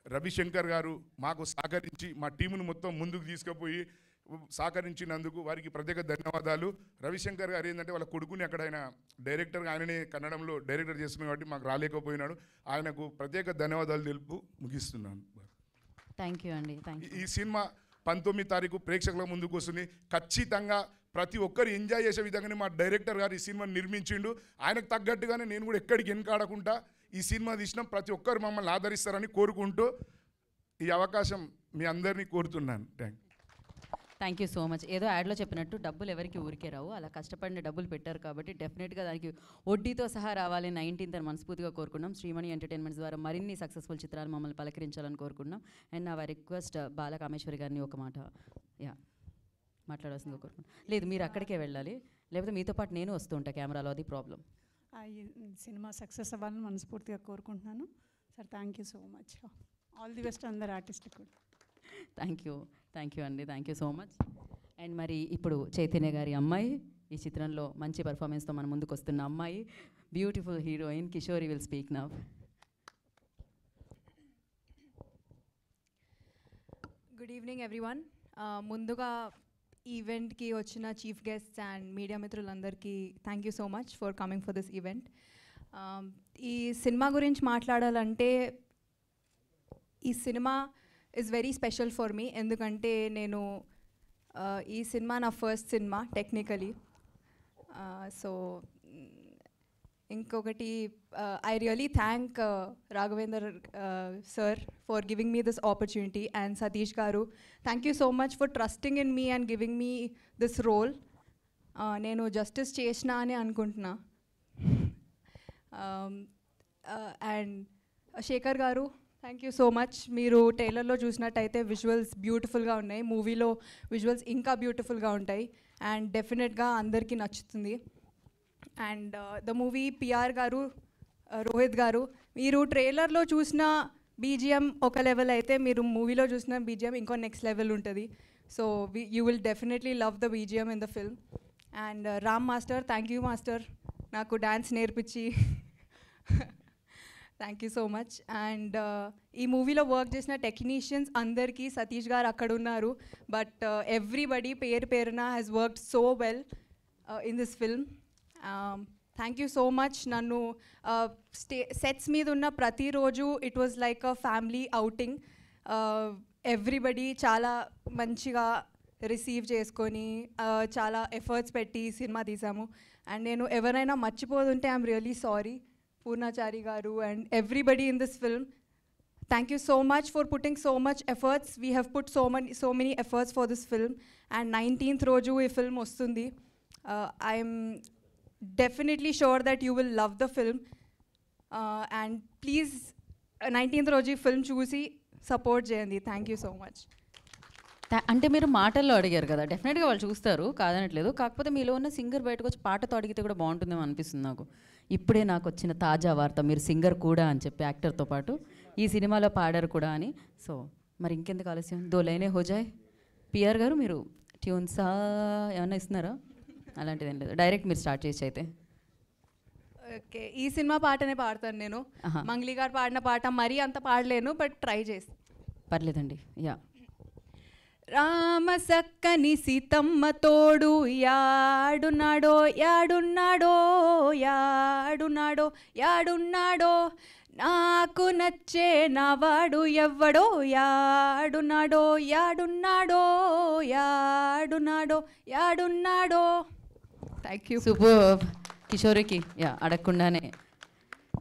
రవిశంకర్ గారు మాకు సహకరించి మా టీమును మొత్తం ముందుకు తీసుకుపోయి సహకరించినందుకు వారికి ప్రత్యేక ధన్యవాదాలు. రవిశంకర్ గారు ఏంటంటే వాళ్ళ కొడుకుని అక్కడ ఆయన డైరెక్టర్గా ఆయననే కన్నడంలో డైరెక్టర్ చేస్తున్నాడు కాబట్టి మాకు రాలేకపోయినాడు. ఆయనకు ప్రత్యేక ధన్యవాదాలు తెలుపు ముగిస్తున్నాను. థ్యాంక్ యూ అండి. ఈ సినిమా 19 తారీఖు ప్రేక్షకుల ముందుకు వస్తుంది. ఖచ్చితంగా ప్రతి ఒక్కరు ఎంజాయ్ చేసే విధంగానే మా డైరెక్టర్ గారు ఈ సినిమాని నిర్మించిండు. ఆయనకు తగ్గట్టుగానే నేను కూడా ఎక్కడికి వెనకాడకుండా ఈ సినిమా తీసినాం. ప్రతి ఒక్కరు మమ్మల్ని ఆదరిస్తారని కోరుకుంటూ ఈ అవకాశం మీ అందరినీ కోరుతున్నాను. Thank you so much. ఏదో యాడ్లో చెప్పినట్టు డబ్బులు ఎవరికి ఊరికే రావు, అలా కష్టపడిన డబ్బులు పెట్టారు కాబట్టి డెఫినెట్గా దానికి వడ్డీతో సహా రావాలి 19th అని మనస్ఫూర్తిగా కోరుకున్నాం. శ్రీమణి ఎంటర్టైన్మెంట్స్ ద్వారా మరిన్ని సక్సెస్ఫుల్ చిత్రాలు మమ్మల్ని పలకరించాలని కోరుకున్నాం. అండ్ నా రిక్వెస్ట్ బాలకామేశ్వరి గారిని ఒక మాట మాట్లాడాల్సిందిగా కోరుకున్నాం. లేదు, మీరు అక్కడికే వెళ్ళాలి, లేకపోతే మీతో పాటు నేను వస్తూ ఉంటా కెమెరాలో, అది ప్రాబ్లం. ఈ సినిమా సక్సెస్ అవ్వాలని మనస్ఫూర్తిగా కోరుకుంటున్నాను sir. Thank you so much. All the best అందరు ఆర్టిస్ట్కి కూడా. థ్యాంక్ యూ అండి. Thank you so much. And మరి ఇప్పుడు చైతన్య గారి అమ్మాయి, ఈ చిత్రంలో మంచి పర్ఫార్మెన్స్తో మన ముందుకు వస్తున్న అమ్మాయి, beautiful heroine Kishori will speak now. Good evening everyone. ముందుగా ఈవెంట్కి వచ్చిన చీఫ్ గెస్ట్స్ అండ్ మీడియా మిత్రులందరికీ thank you so much for coming for this event. ఈ సినిమా గురించి మాట్లాడాలంటే ఈ cinema is very special for me. ఎందుకంటే నేను ఈ సినిమా నా ఫస్ట్ సినిమా టెక్నికలీ. సో ఇంకొకటి I really thank Raghavender sir for giving me this opportunity and Satish గారు thank you so much for trusting in me and giving me this role. నేను justice చేసిన అని అనుకుంటున్నా. అండ్ శేఖర్ గారు థ్యాంక్ యూ సో మచ్. మీరు ట్రైలర్లో చూసినట్టయితే విజువల్స్ బ్యూటిఫుల్గా ఉన్నాయి, మూవీలో విజువల్స్ ఇంకా బ్యూటిఫుల్గా ఉంటాయి అండ్ డెఫినెట్గా అందరికీ నచ్చుతుంది. అండ్ ద మూవీ పిఆర్ గారు, రోహిత్ గారు, మీరు ట్రైలర్లో చూసిన బీజిఎం ఒక లెవెల్ అయితే మీరు మూవీలో చూసిన బీజిఎం ఇంకో నెక్స్ట్ లెవెల్ ఉంటుంది. So you will definitely love the BGM in the film. And Ram master, thank you master, నాకు డ్యాన్స్ నేర్పించి thank you so much. And ఈ మూవీలో వర్క్ చేసిన టెక్నీషియన్స్ అందరికీ, సతీష్ గారు అక్కడ ఉన్నారు, బట్ ఎవ్రీబడి పేరున has worked so well in this film. Thank you so much. నన్ను సెట్స్ మీద ఉన్న ప్రతిరోజు it was like a family outing. Everybody చాలా మంచిగా రిసీవ్ చేసుకొని చాలా ఎఫర్ట్స్ పెట్టి సినిమా తీసాము. అండ్ నేను ఎవరైనా మర్చిపోతుంటే ఐఎమ్ రియలీ సారీ. పూర్ణాచారి గారు and everybody in this film, thank you so much for putting so much efforts. We have put so many efforts for this film. And 19th రోజు ఈ film వస్తుంది. I'm definitely sure that you will love the film, and please 19th రోజు film చూసి support చేయండి. Thank you so much. అంటే మీరు మాటల్లో అడిగారు కదా, డెఫినెట్గా వాళ్ళు చూస్తారు, కాదనట్లేదు. కాకపోతే మీలో ఉన్న సింగర్ బయటకు వచ్చి పాటతో అడిగితే కూడా బాగుంటుందేమో అనిపిస్తుంది నాకు. ఇప్పుడే నాకు వచ్చిన తాజా వార్త, మీరు సింగర్ కూడా అని చెప్పి యాక్టర్తో పాటు ఈ సినిమాలో పాడారు కూడా అని. సో మరి ఇంకెందుకు ఆలస్యం, దో లైనే హోజాయ్. పిఆర్ గారు మీరు ట్యూన్సా ఏమన్నా ఇస్తున్నారా? అలాంటిది ఏం లేదు, డైరెక్ట్ మీరు స్టార్ట్ చేసి అయితే. ఓకే, ఈ సినిమా పాటనే పాడతాను నేను. మంగ్లీ గారు పాడిన పాట మరీ అంత పాడలేను, బట్ ట్రై చేసి. పర్లేదండి. యా. రామ సక్కని సీతమ్మ తోడు యాడున్నాడో యాడున్నాడో యాడున్నాడో యాడున్నాడో, నాకు నచ్చే నావాడు ఎవ్వడో యాడున్నాడో యాడున్నాడో యాడున్నాడో యాడున్నాడో. Thank you. సూపర్. కిషోరికి యా అడగకుండానే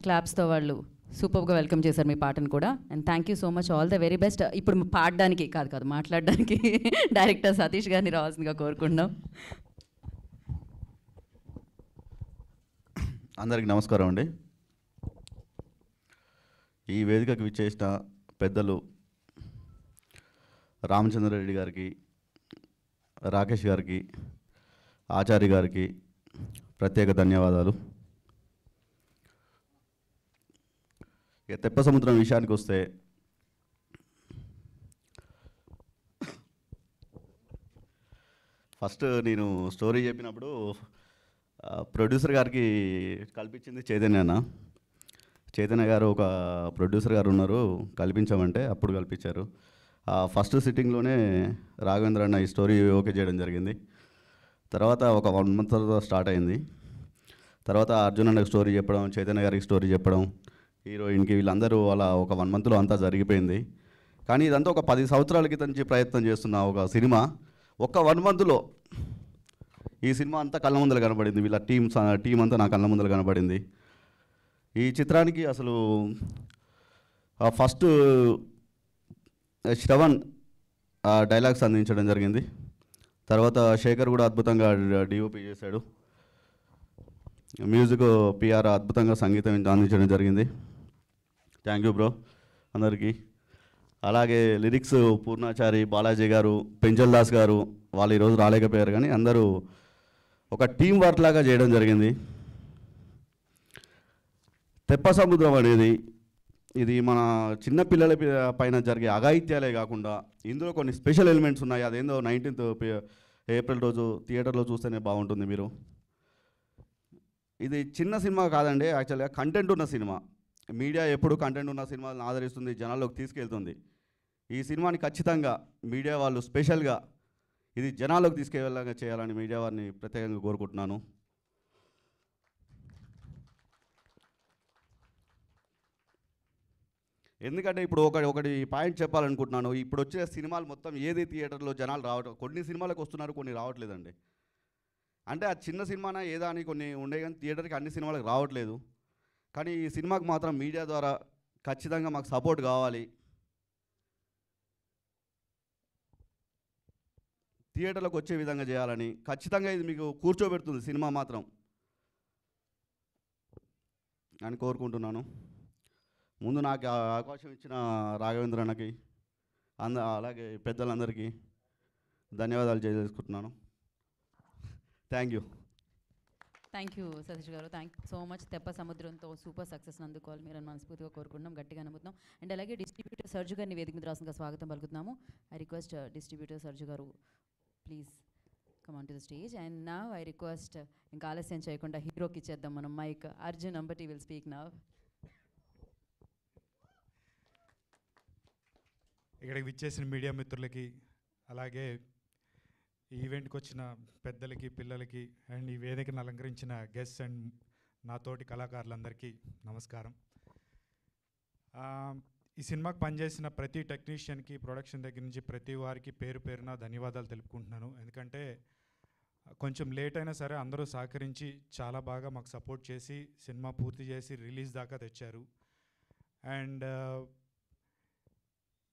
క్లాప్స్తో వాళ్ళు సూపర్గా వెల్కమ్ చేశారు మీ పాటను కూడా. And thank you so much, all the very best. ఇప్పుడు పాడడానికి కాదు మాట్లాడడానికి డైరెక్టర్ సతీష్ గారిని రావాల్సిందిగా కోరుకుంటున్నాం. అందరికీ నమస్కారం అండి. ఈ వేదికకు విచ్చేసిన పెద్దలు రామచంద్రారెడ్డి గారికి, రాకేష్ గారికి, ఆచార్య గారికి ప్రత్యేక ధన్యవాదాలు. ఇక తెప్ప సముద్రం విషయానికి వస్తే, ఫస్ట్ నేను స్టోరీ చెప్పినప్పుడు ప్రొడ్యూసర్ గారికి కల్పించింది చైతన్య గారు ఒక ప్రొడ్యూసర్ గారు ఉన్నారు, కల్పించామంటే అప్పుడు కల్పించారు. ఫస్ట్ సిట్టింగ్లోనే రాఘవేంద్ర అన్న ఈ స్టోరీ ఓకే చేయడం జరిగింది. తర్వాత ఒక 1 month తర్వాత స్టార్ట్ అయింది. తర్వాత అర్జున్ అన్నకి స్టోరీ చెప్పడం, చైతన్య గారికి స్టోరీ చెప్పడం, హీరోయిన్కి, వీళ్ళందరూ అలా ఒక 1 monthలో అంతా జరిగిపోయింది. కానీ ఇదంతా ఒక 10 సంవత్సరాల క్రితం నుంచి ప్రయత్నం చేస్తున్న ఒక సినిమా ఒక 1 monthలో ఈ సినిమా అంతా కళ్ళ ముందర కనబడింది. వీళ్ళ టీం అంతా నా కళ్ళ ముందర కనబడింది. ఈ చిత్రానికి అసలు ఫస్ట్ శ్రవణ్ డైలాగ్స్ అందించడం జరిగింది. తర్వాత శేఖర్ కూడా అద్భుతంగా డిఓపి చేశాడు. మ్యూజిక్ పిఆర్ అద్భుతంగా సంగీతం అందించడం జరిగింది. థ్యాంక్ యూ బ్రో అందరికీ. అలాగే లిరిక్స్ పూర్ణాచారి, బాలాజీ గారు, పెంచల్ దాస్ గారు, వాళ్ళు ఈరోజు రాలేకపోయారు, కానీ అందరూ ఒక టీం వర్క్ లాగా చేయడం జరిగింది. తెప్ప సముద్రం అనేది ఇది మన చిన్న పిల్లల పైన జరిగే అఘాయిత్యాలే కాకుండా ఇందులో కొన్ని స్పెషల్ ఎలిమెంట్స్ ఉన్నాయి. అదేందో 19th ఏప్రిల్ రోజు థియేటర్లో చూస్తేనే బాగుంటుంది. మీరు ఇది చిన్న సినిమా కాదండి, యాక్చువల్గా కంటెంట్ ఉన్న సినిమా. మీడియా ఎప్పుడు కంటెంట్ ఉన్న సినిమాలను ఆదరిస్తుంది, జనాల్లోకి తీసుకెళ్తుంది. ఈ సినిమాని ఖచ్చితంగా మీడియా వాళ్ళు స్పెషల్గా ఇది జనాలకు తీసుకెళ్ళగా చేయాలని మీడియా వారిని ప్రత్యేకంగా కోరుకుంటున్నాను. ఎందుకంటే ఇప్పుడు ఒకటి పాయింట్ చెప్పాలనుకుంటున్నాను. ఇప్పుడు వచ్చే సినిమాలు మొత్తం ఏది థియేటర్లో జనాలు రావటం, కొన్ని సినిమాలకు వస్తున్నారు, కొన్ని రావట్లేదండి. అంటే ఆ చిన్న సినిమానా ఏదా అని కొన్ని ఉండే కానీ థియేటర్కి అన్ని సినిమాలకు రావట్లేదు. కానీ ఈ సినిమాకి మాత్రం మీడియా ద్వారా ఖచ్చితంగా మాకు సపోర్ట్ కావాలి. థియేటర్లకు వచ్చే విధంగా చేయాలని ఖచ్చితంగా ఇది మీకు కూర్చోబెడుతుంది సినిమా మాత్రం అని కోరుకుంటున్నాను. ముందు నాకు అవకాశం ఇచ్చిన రాఘవేంద్ర అన్నకి అలాగే పెద్దలందరికీ ధన్యవాదాలు తెలియజేసుకుంటున్నాను. Thank you. Thank you Satish గారు. Thank you so much. Teppa సముద్రంతో సూపర్ సక్సెస్ అందుకోవాలి మీరు మనస్ఫూర్తిగా కోరుకుంటున్నాం, గట్టిగా నమ్ముతున్నాం. అండ్ అలాగే డిస్ట్రిబ్యూటర్ సర్జు గారిని వేదిక మీద రాసుగా స్వాగతం పలుకుతున్నాము. I request distributor Sarju garu please come on to the stage. And నా ఐ రిక్వెస్ట్ ఇంకా ఆలస్యం చేయకుండా హీరోకి ఇచ్చేద్దాం మనం mic. Arjun Ambati will speak now. ఇక్కడికి విచ్చేసిన మీడియా మిత్రులకి, అలాగే ఈ ఈవెంట్కి వచ్చిన పెద్దలకి, పిల్లలకి, అండ్ ఈ వేదికను అలంకరించిన గెస్ట్స్ అండ్ నాతోటి కళాకారులందరికీ నమస్కారం. ఈ సినిమాకి పనిచేసిన ప్రతి టెక్నీషియన్కి, ప్రొడక్షన్ దగ్గర నుంచి ప్రతి వారికి పేరు పేరున ధన్యవాదాలు తెలుపుకుంటున్నాను. ఎందుకంటే కొంచెం లేట్ అయినా సరే అందరూ సహకరించి చాలా బాగా మాకు సపోర్ట్ చేసి సినిమా పూర్తి చేసి రిలీజ్ దాకా తెచ్చారు. అండ్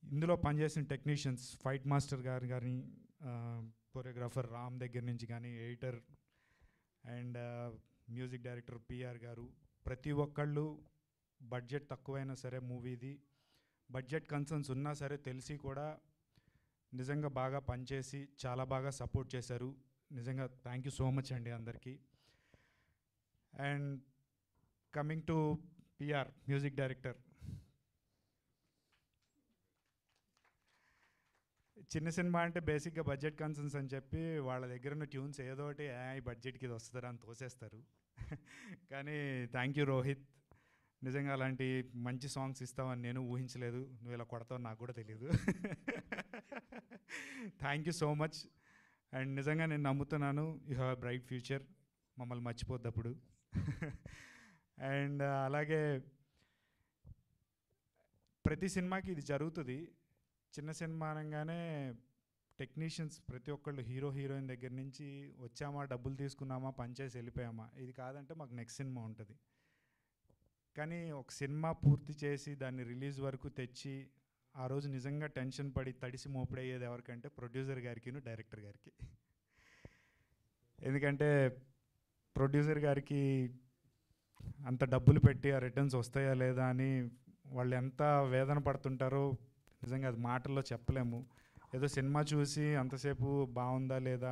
ఇందులో పనిచేసిన టెక్నీషియన్స్, ఫైట్ మాస్టర్ గారు కానీ, కొరియోగ్రాఫర్ రామ్ దగ్గర నుంచి కానీ, editor and music director PR గారు, ప్రతి ఒక్కళ్ళు బడ్జెట్ తక్కువైనా సరే మూవీది బడ్జెట్ కన్సర్న్స్ ఉన్నా సరే తెలిసి కూడా నిజంగా బాగా పనిచేసి చాలా బాగా సపోర్ట్ చేశారు. నిజంగా థ్యాంక్ యూ సో మచ్ అండి అందరికీ. And coming to PR music director, చిన్న సినిమా అంటే బేసిక్గా బడ్జెట్ కన్సర్న్స్ అని చెప్పి వాళ్ళ దగ్గర ఉన్న ట్యూన్స్ ఏదో ఒకటి ఈ బడ్జెట్కి ఇది వస్తుందా అని తోసేస్తారు. కానీ థ్యాంక్ యూ రోహిత్, నిజంగా అలాంటి మంచి సాంగ్స్ ఇస్తావని నేను ఊహించలేదు. నువ్వు ఇలా కొడతావు నాకు కూడా తెలియదు. Thank you so much. And నిజంగా నేను నమ్ముతున్నాను you have a bright future, మమ్మల్ని మర్చిపోద్దప్పుడు. అండ్ అలాగే ప్రతి సినిమాకి ఇది జరుగుతుంది. చిన్న సినిమా అనగానే టెక్నీషియన్స్ ప్రతి ఒక్కళ్ళు హీరో హీరోయిన్ దగ్గర నుంచి వచ్చామా, డబ్బులు తీసుకున్నామా, పనిచేసి వెళ్ళిపోయామా, ఇది కాదంటే మాకు నెక్స్ట్ సినిమా ఉంటుంది. కానీ ఒక సినిమా పూర్తి చేసి దాన్ని రిలీజ్ వరకు తెచ్చి ఆ రోజు నిజంగా టెన్షన్ పడి తడిసి మోపుడయ్యేది ఎవరికంటే ప్రొడ్యూసర్ గారికి, డైరెక్టర్ గారికి. ఎందుకంటే ప్రొడ్యూసర్ గారికి అంత డబ్బులు పెట్టి ఆ రిటర్న్స్ వస్తాయా లేదా అని వాళ్ళు ఎంత వేదన పడుతుంటారో నిజంగా అది మాటల్లో చెప్పలేము. ఏదో సినిమా చూసి అంతసేపు బాగుందా లేదా,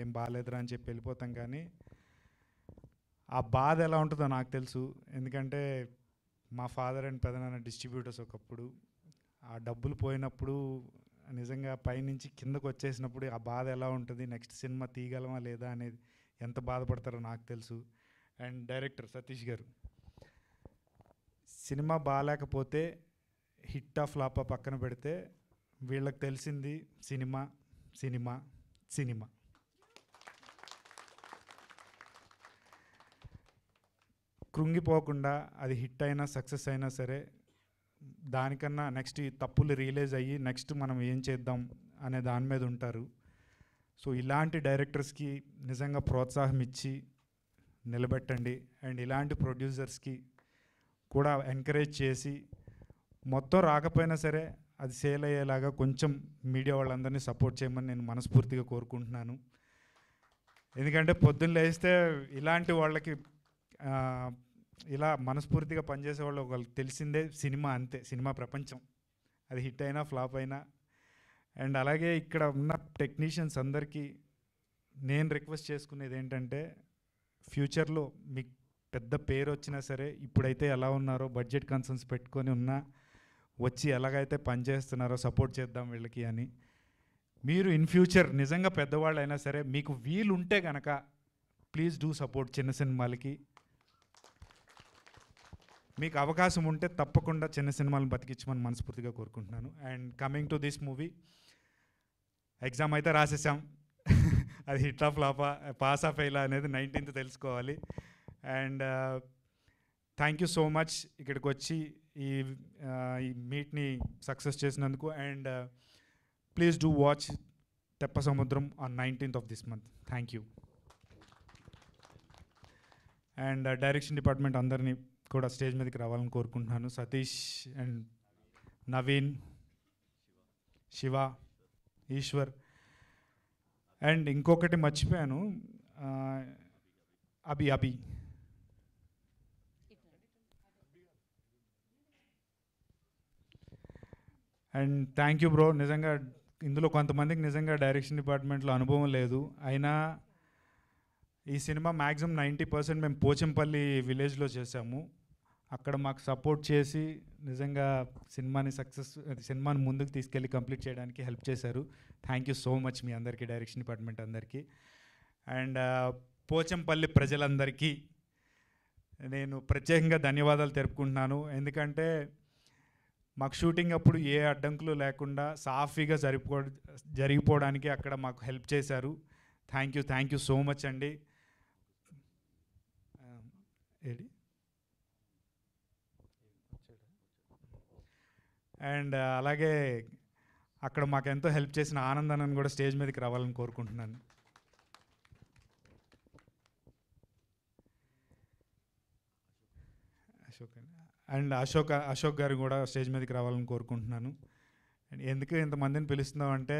ఏం బాగాలేదురా అని చెప్పి వెళ్ళిపోతాం. కానీ ఆ బాధ ఎలా ఉంటుందో నాకు తెలుసు. ఎందుకంటే మా ఫాదర్ అండ్ పెదనాన్న డిస్ట్రిబ్యూటర్స్ ఒకప్పుడు. ఆ డబ్బులు పోయినప్పుడు నిజంగా పైనుంచి కిందకు వచ్చేసినప్పుడు ఆ బాధ ఎలా ఉంటుంది, నెక్స్ట్ సినిమా తీయగలమా లేదా అనేది ఎంత బాధపడతారో నాకు తెలుసు. అండ్ డైరెక్టర్ సతీష్ గారు, సినిమా బాగాలేకపోతే హిట్టా ఫ్లాపా పక్కన పెడితే వీళ్ళకి తెలిసింది సినిమా సినిమా సినిమా. కృంగిపోకుండా అది హిట్ అయినా సక్సెస్ అయినా సరే దానికన్నా నెక్స్ట్ ఈ తప్పులు రియలైజ్ అయ్యి నెక్స్ట్ మనం ఏం చేద్దాం అనే దాని మీద ఉంటారు. సో ఇలాంటి డైరెక్టర్స్కి నిజంగా ప్రోత్సాహం ఇచ్చి నిలబెట్టండి. అండ్ ఇలాంటి ప్రొడ్యూసర్స్కి కూడా ఎంకరేజ్ చేసి మొత్తం రాకపోయినా సరే అది సేల్ అయ్యేలాగా కొంచెం మీడియా వాళ్ళందరినీ సపోర్ట్ చేయమని నేను మనస్ఫూర్తిగా కోరుకుంటున్నాను. ఎందుకంటే పొద్దున్న లేస్తే ఇలాంటి వాళ్ళకి ఇలా మనస్ఫూర్తిగా పనిచేసే వాళ్ళు ఒకళ్ళు తెలిసిందే సినిమా, అంతే సినిమా ప్రపంచం, అది హిట్ అయినా ఫ్లాప్ అయినా. అండ్ అలాగే ఇక్కడ ఉన్న టెక్నీషియన్స్ అందరికీ నేను రిక్వెస్ట్ చేసుకునేది ఏంటంటే ఫ్యూచర్లో మీకు పెద్ద పేరు వచ్చినా సరే ఇప్పుడైతే ఎలా ఉన్నారో బడ్జెట్ కన్సర్న్స్ పెట్టుకొని ఉన్నా వచ్చి ఎలాగైతే పనిచేస్తున్నారో సపోర్ట్ చేద్దాం వీళ్ళకి అని. మీరు ఇన్ ఫ్యూచర్ నిజంగా పెద్దవాళ్ళు అయినా సరే మీకు వీలుంటే కనుక ప్లీజ్ డూ సపోర్ట్ చిన్న సినిమాలకి. మీకు అవకాశం ఉంటే తప్పకుండా చిన్న సినిమాలను బతికించమని మనస్ఫూర్తిగా కోరుకుంటున్నాను. And coming to this movie, exam అయితే రాసేసాం. అది హిట్ ఆఫ్ ఫ్లాపా, పాస్ ఆఫ్ ఫెయిల్ అనేది 19th తెలుసుకోవాలి. And thank you so much ఇక్కడికి వచ్చి ఈ మీట్ని సక్సెస్ చేసినందుకు. And please do watch Teppa Samudram on 19th of this month. Thank you. And direction department అందరినీ కూడా స్టేజ్ మీదకి రావాలని కోరుకుంటున్నాను. సతీష్ అండ్ నవీన్, శివ, ఈశ్వర్. అండ్ ఇంకొకటి మర్చిపోయాను, Abhi. And thank you bro. నిజంగా ఇందులో కొంతమందికి నిజంగా డైరెక్షన్ డిపార్ట్మెంట్లో అనుభవం లేదు, అయినా ఈ సినిమా మ్యాక్సిమం 90% మేము పోచంపల్లి విలేజ్లో చేసాము. అక్కడ మాకు సపోర్ట్ చేసి నిజంగా సినిమాని ముందుకు తీసుకెళ్ళి కంప్లీట్ చేయడానికి హెల్ప్ చేశారు. థ్యాంక్ యూ సో మచ్ మీ అందరికీ, డైరెక్షన్ డిపార్ట్మెంట్ అందరికీ. అండ్ పోచంపల్లి ప్రజలందరికీ నేను ప్రత్యేకంగా ధన్యవాదాలు తెలుపుకుంటున్నాను. ఎందుకంటే మాకు షూటింగ్ అప్పుడు ఏ అడ్డంకులు లేకుండా సాఫీగా జరిగిపోవడానికి అక్కడ మాకు హెల్ప్ చేశారు. థ్యాంక్ యూ సో మచ్ అండి. అండ్ అలాగే అక్కడ మాకు ఎంతో హెల్ప్ చేసిన ఆనందాన్ని కూడా స్టేజ్ మీదకి రావాలని కోరుకుంటున్నాను. అండ్ అశోక్ గారు కూడా స్టేజ్ మీదకి రావాలని కోరుకుంటున్నాను. ఎందుకు ఇంతమందిని పిలుస్తున్నాం అంటే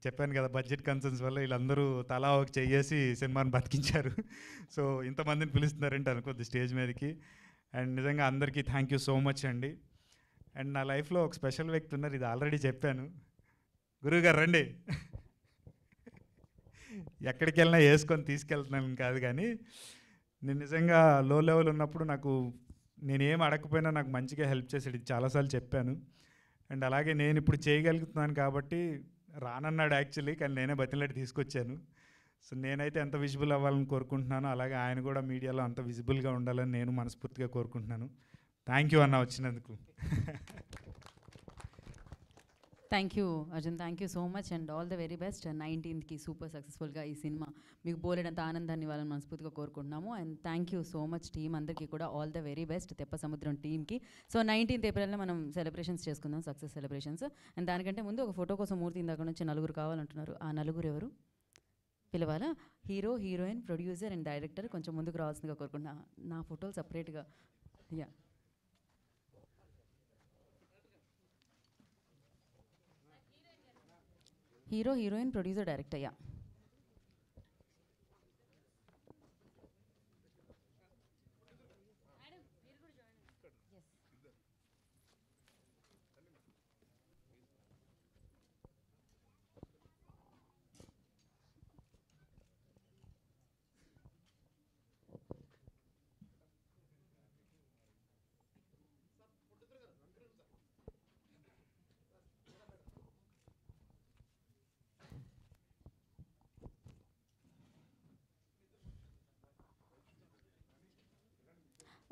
చెప్పాను కదా, బడ్జెట్ కన్సర్న్స్ వల్ల వీళ్ళందరూ తలా ఒక చెయ్యేసి సినిమాని బతికించారు. సో ఇంతమందిని పిలుస్తున్నారంటే అనుకోద్ది స్టేజ్ మీదకి. అండ్ నిజంగా అందరికీ థ్యాంక్ యూ సో మచ్ అండి. అండ్ నా లైఫ్లో ఒక స్పెషల్ వ్యక్తి ఉన్నారు, ఇది ఆల్రెడీ చెప్పాను. గురువుగారు రండి. ఎక్కడికి వెళ్ళినా వేసుకొని తీసుకెళ్తున్నాను కాదు, కానీ నేను నిజంగా లో లెవెల్ ఉన్నప్పుడు నేనేం అడగకపోయినా నాకు మంచిగా హెల్ప్ చేశాడు. ఇది చాలాసార్లు చెప్పాను. అండ్ అలాగే నేను ఇప్పుడు చేయగలుగుతున్నాను కాబట్టి రానన్నాడు యాక్చువల్లీ, కానీ నేనే బతిలాడి తీసుకొచ్చాను. సో నేనైతే ఎంత విజిబుల్ అవ్వాలని కోరుకుంటున్నాను, అలాగే ఆయన కూడా మీడియాలో అంత విజిబుల్గా ఉండాలని నేను మనస్ఫూర్తిగా కోరుకుంటున్నాను. థ్యాంక్ యూ అన్న వచ్చినందుకు. Thank you Arjun, thank you so much and all the very best. 19th super సక్సెస్ఫుల్గా ఈ సినిమా మీకు బోలెడంత ఆనందాన్ని ఇవ్వాలని మనస్ఫూర్తిగా కోరుకుంటున్నాము. And thank you so much team అందరికీ కూడా, ఆల్ ద వెరీ బెస్ట్ తెప్ప సముద్రం టీమ్కి. సో 19th April మనం సెలబ్రేషన్స్ చేసుకుందాం, సక్సెస్ సెలబ్రేషన్స్. అండ్ దానికంటే ముందు ఒక ఫోటో కోసం మూర్తి ఇందాక నుంచి 4 కావాలంటున్నారు. ఆ 4 ఎవరు పిలవాలా? Hero, heroine, producer and director కొంచెం ముందుకు రావాల్సిందిగా కోరుకుంటున్నా. నా ఫోటోలు సపరేట్గా. Yeah, hero, heroine, producer, director. Yeah,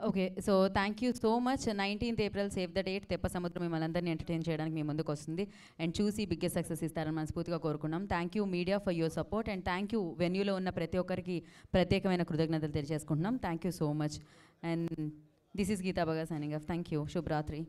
okay. So thank you so much. 19th April save the date. Teppa Samudram మిమ్మల్ని అందరినీ ఎంటర్టైన్ చేయడానికి మీ ముందుకు వస్తుంది అండ్ చూసి బిగ్గెస్ట్ సక్సెస్ ఇస్తారని మనస్ఫూర్తిగా కోరుకున్నాం. Thank you media for your support and thank you వెన్యూలో ఉన్న ప్రతి ఒక్కరికి ప్రత్యేకమైన కృతజ్ఞతలు తెలియజేసుకుంటున్నాం. Thank you so much. And this is Geetha Baga signing off. Thank you. శుభరాత్రి.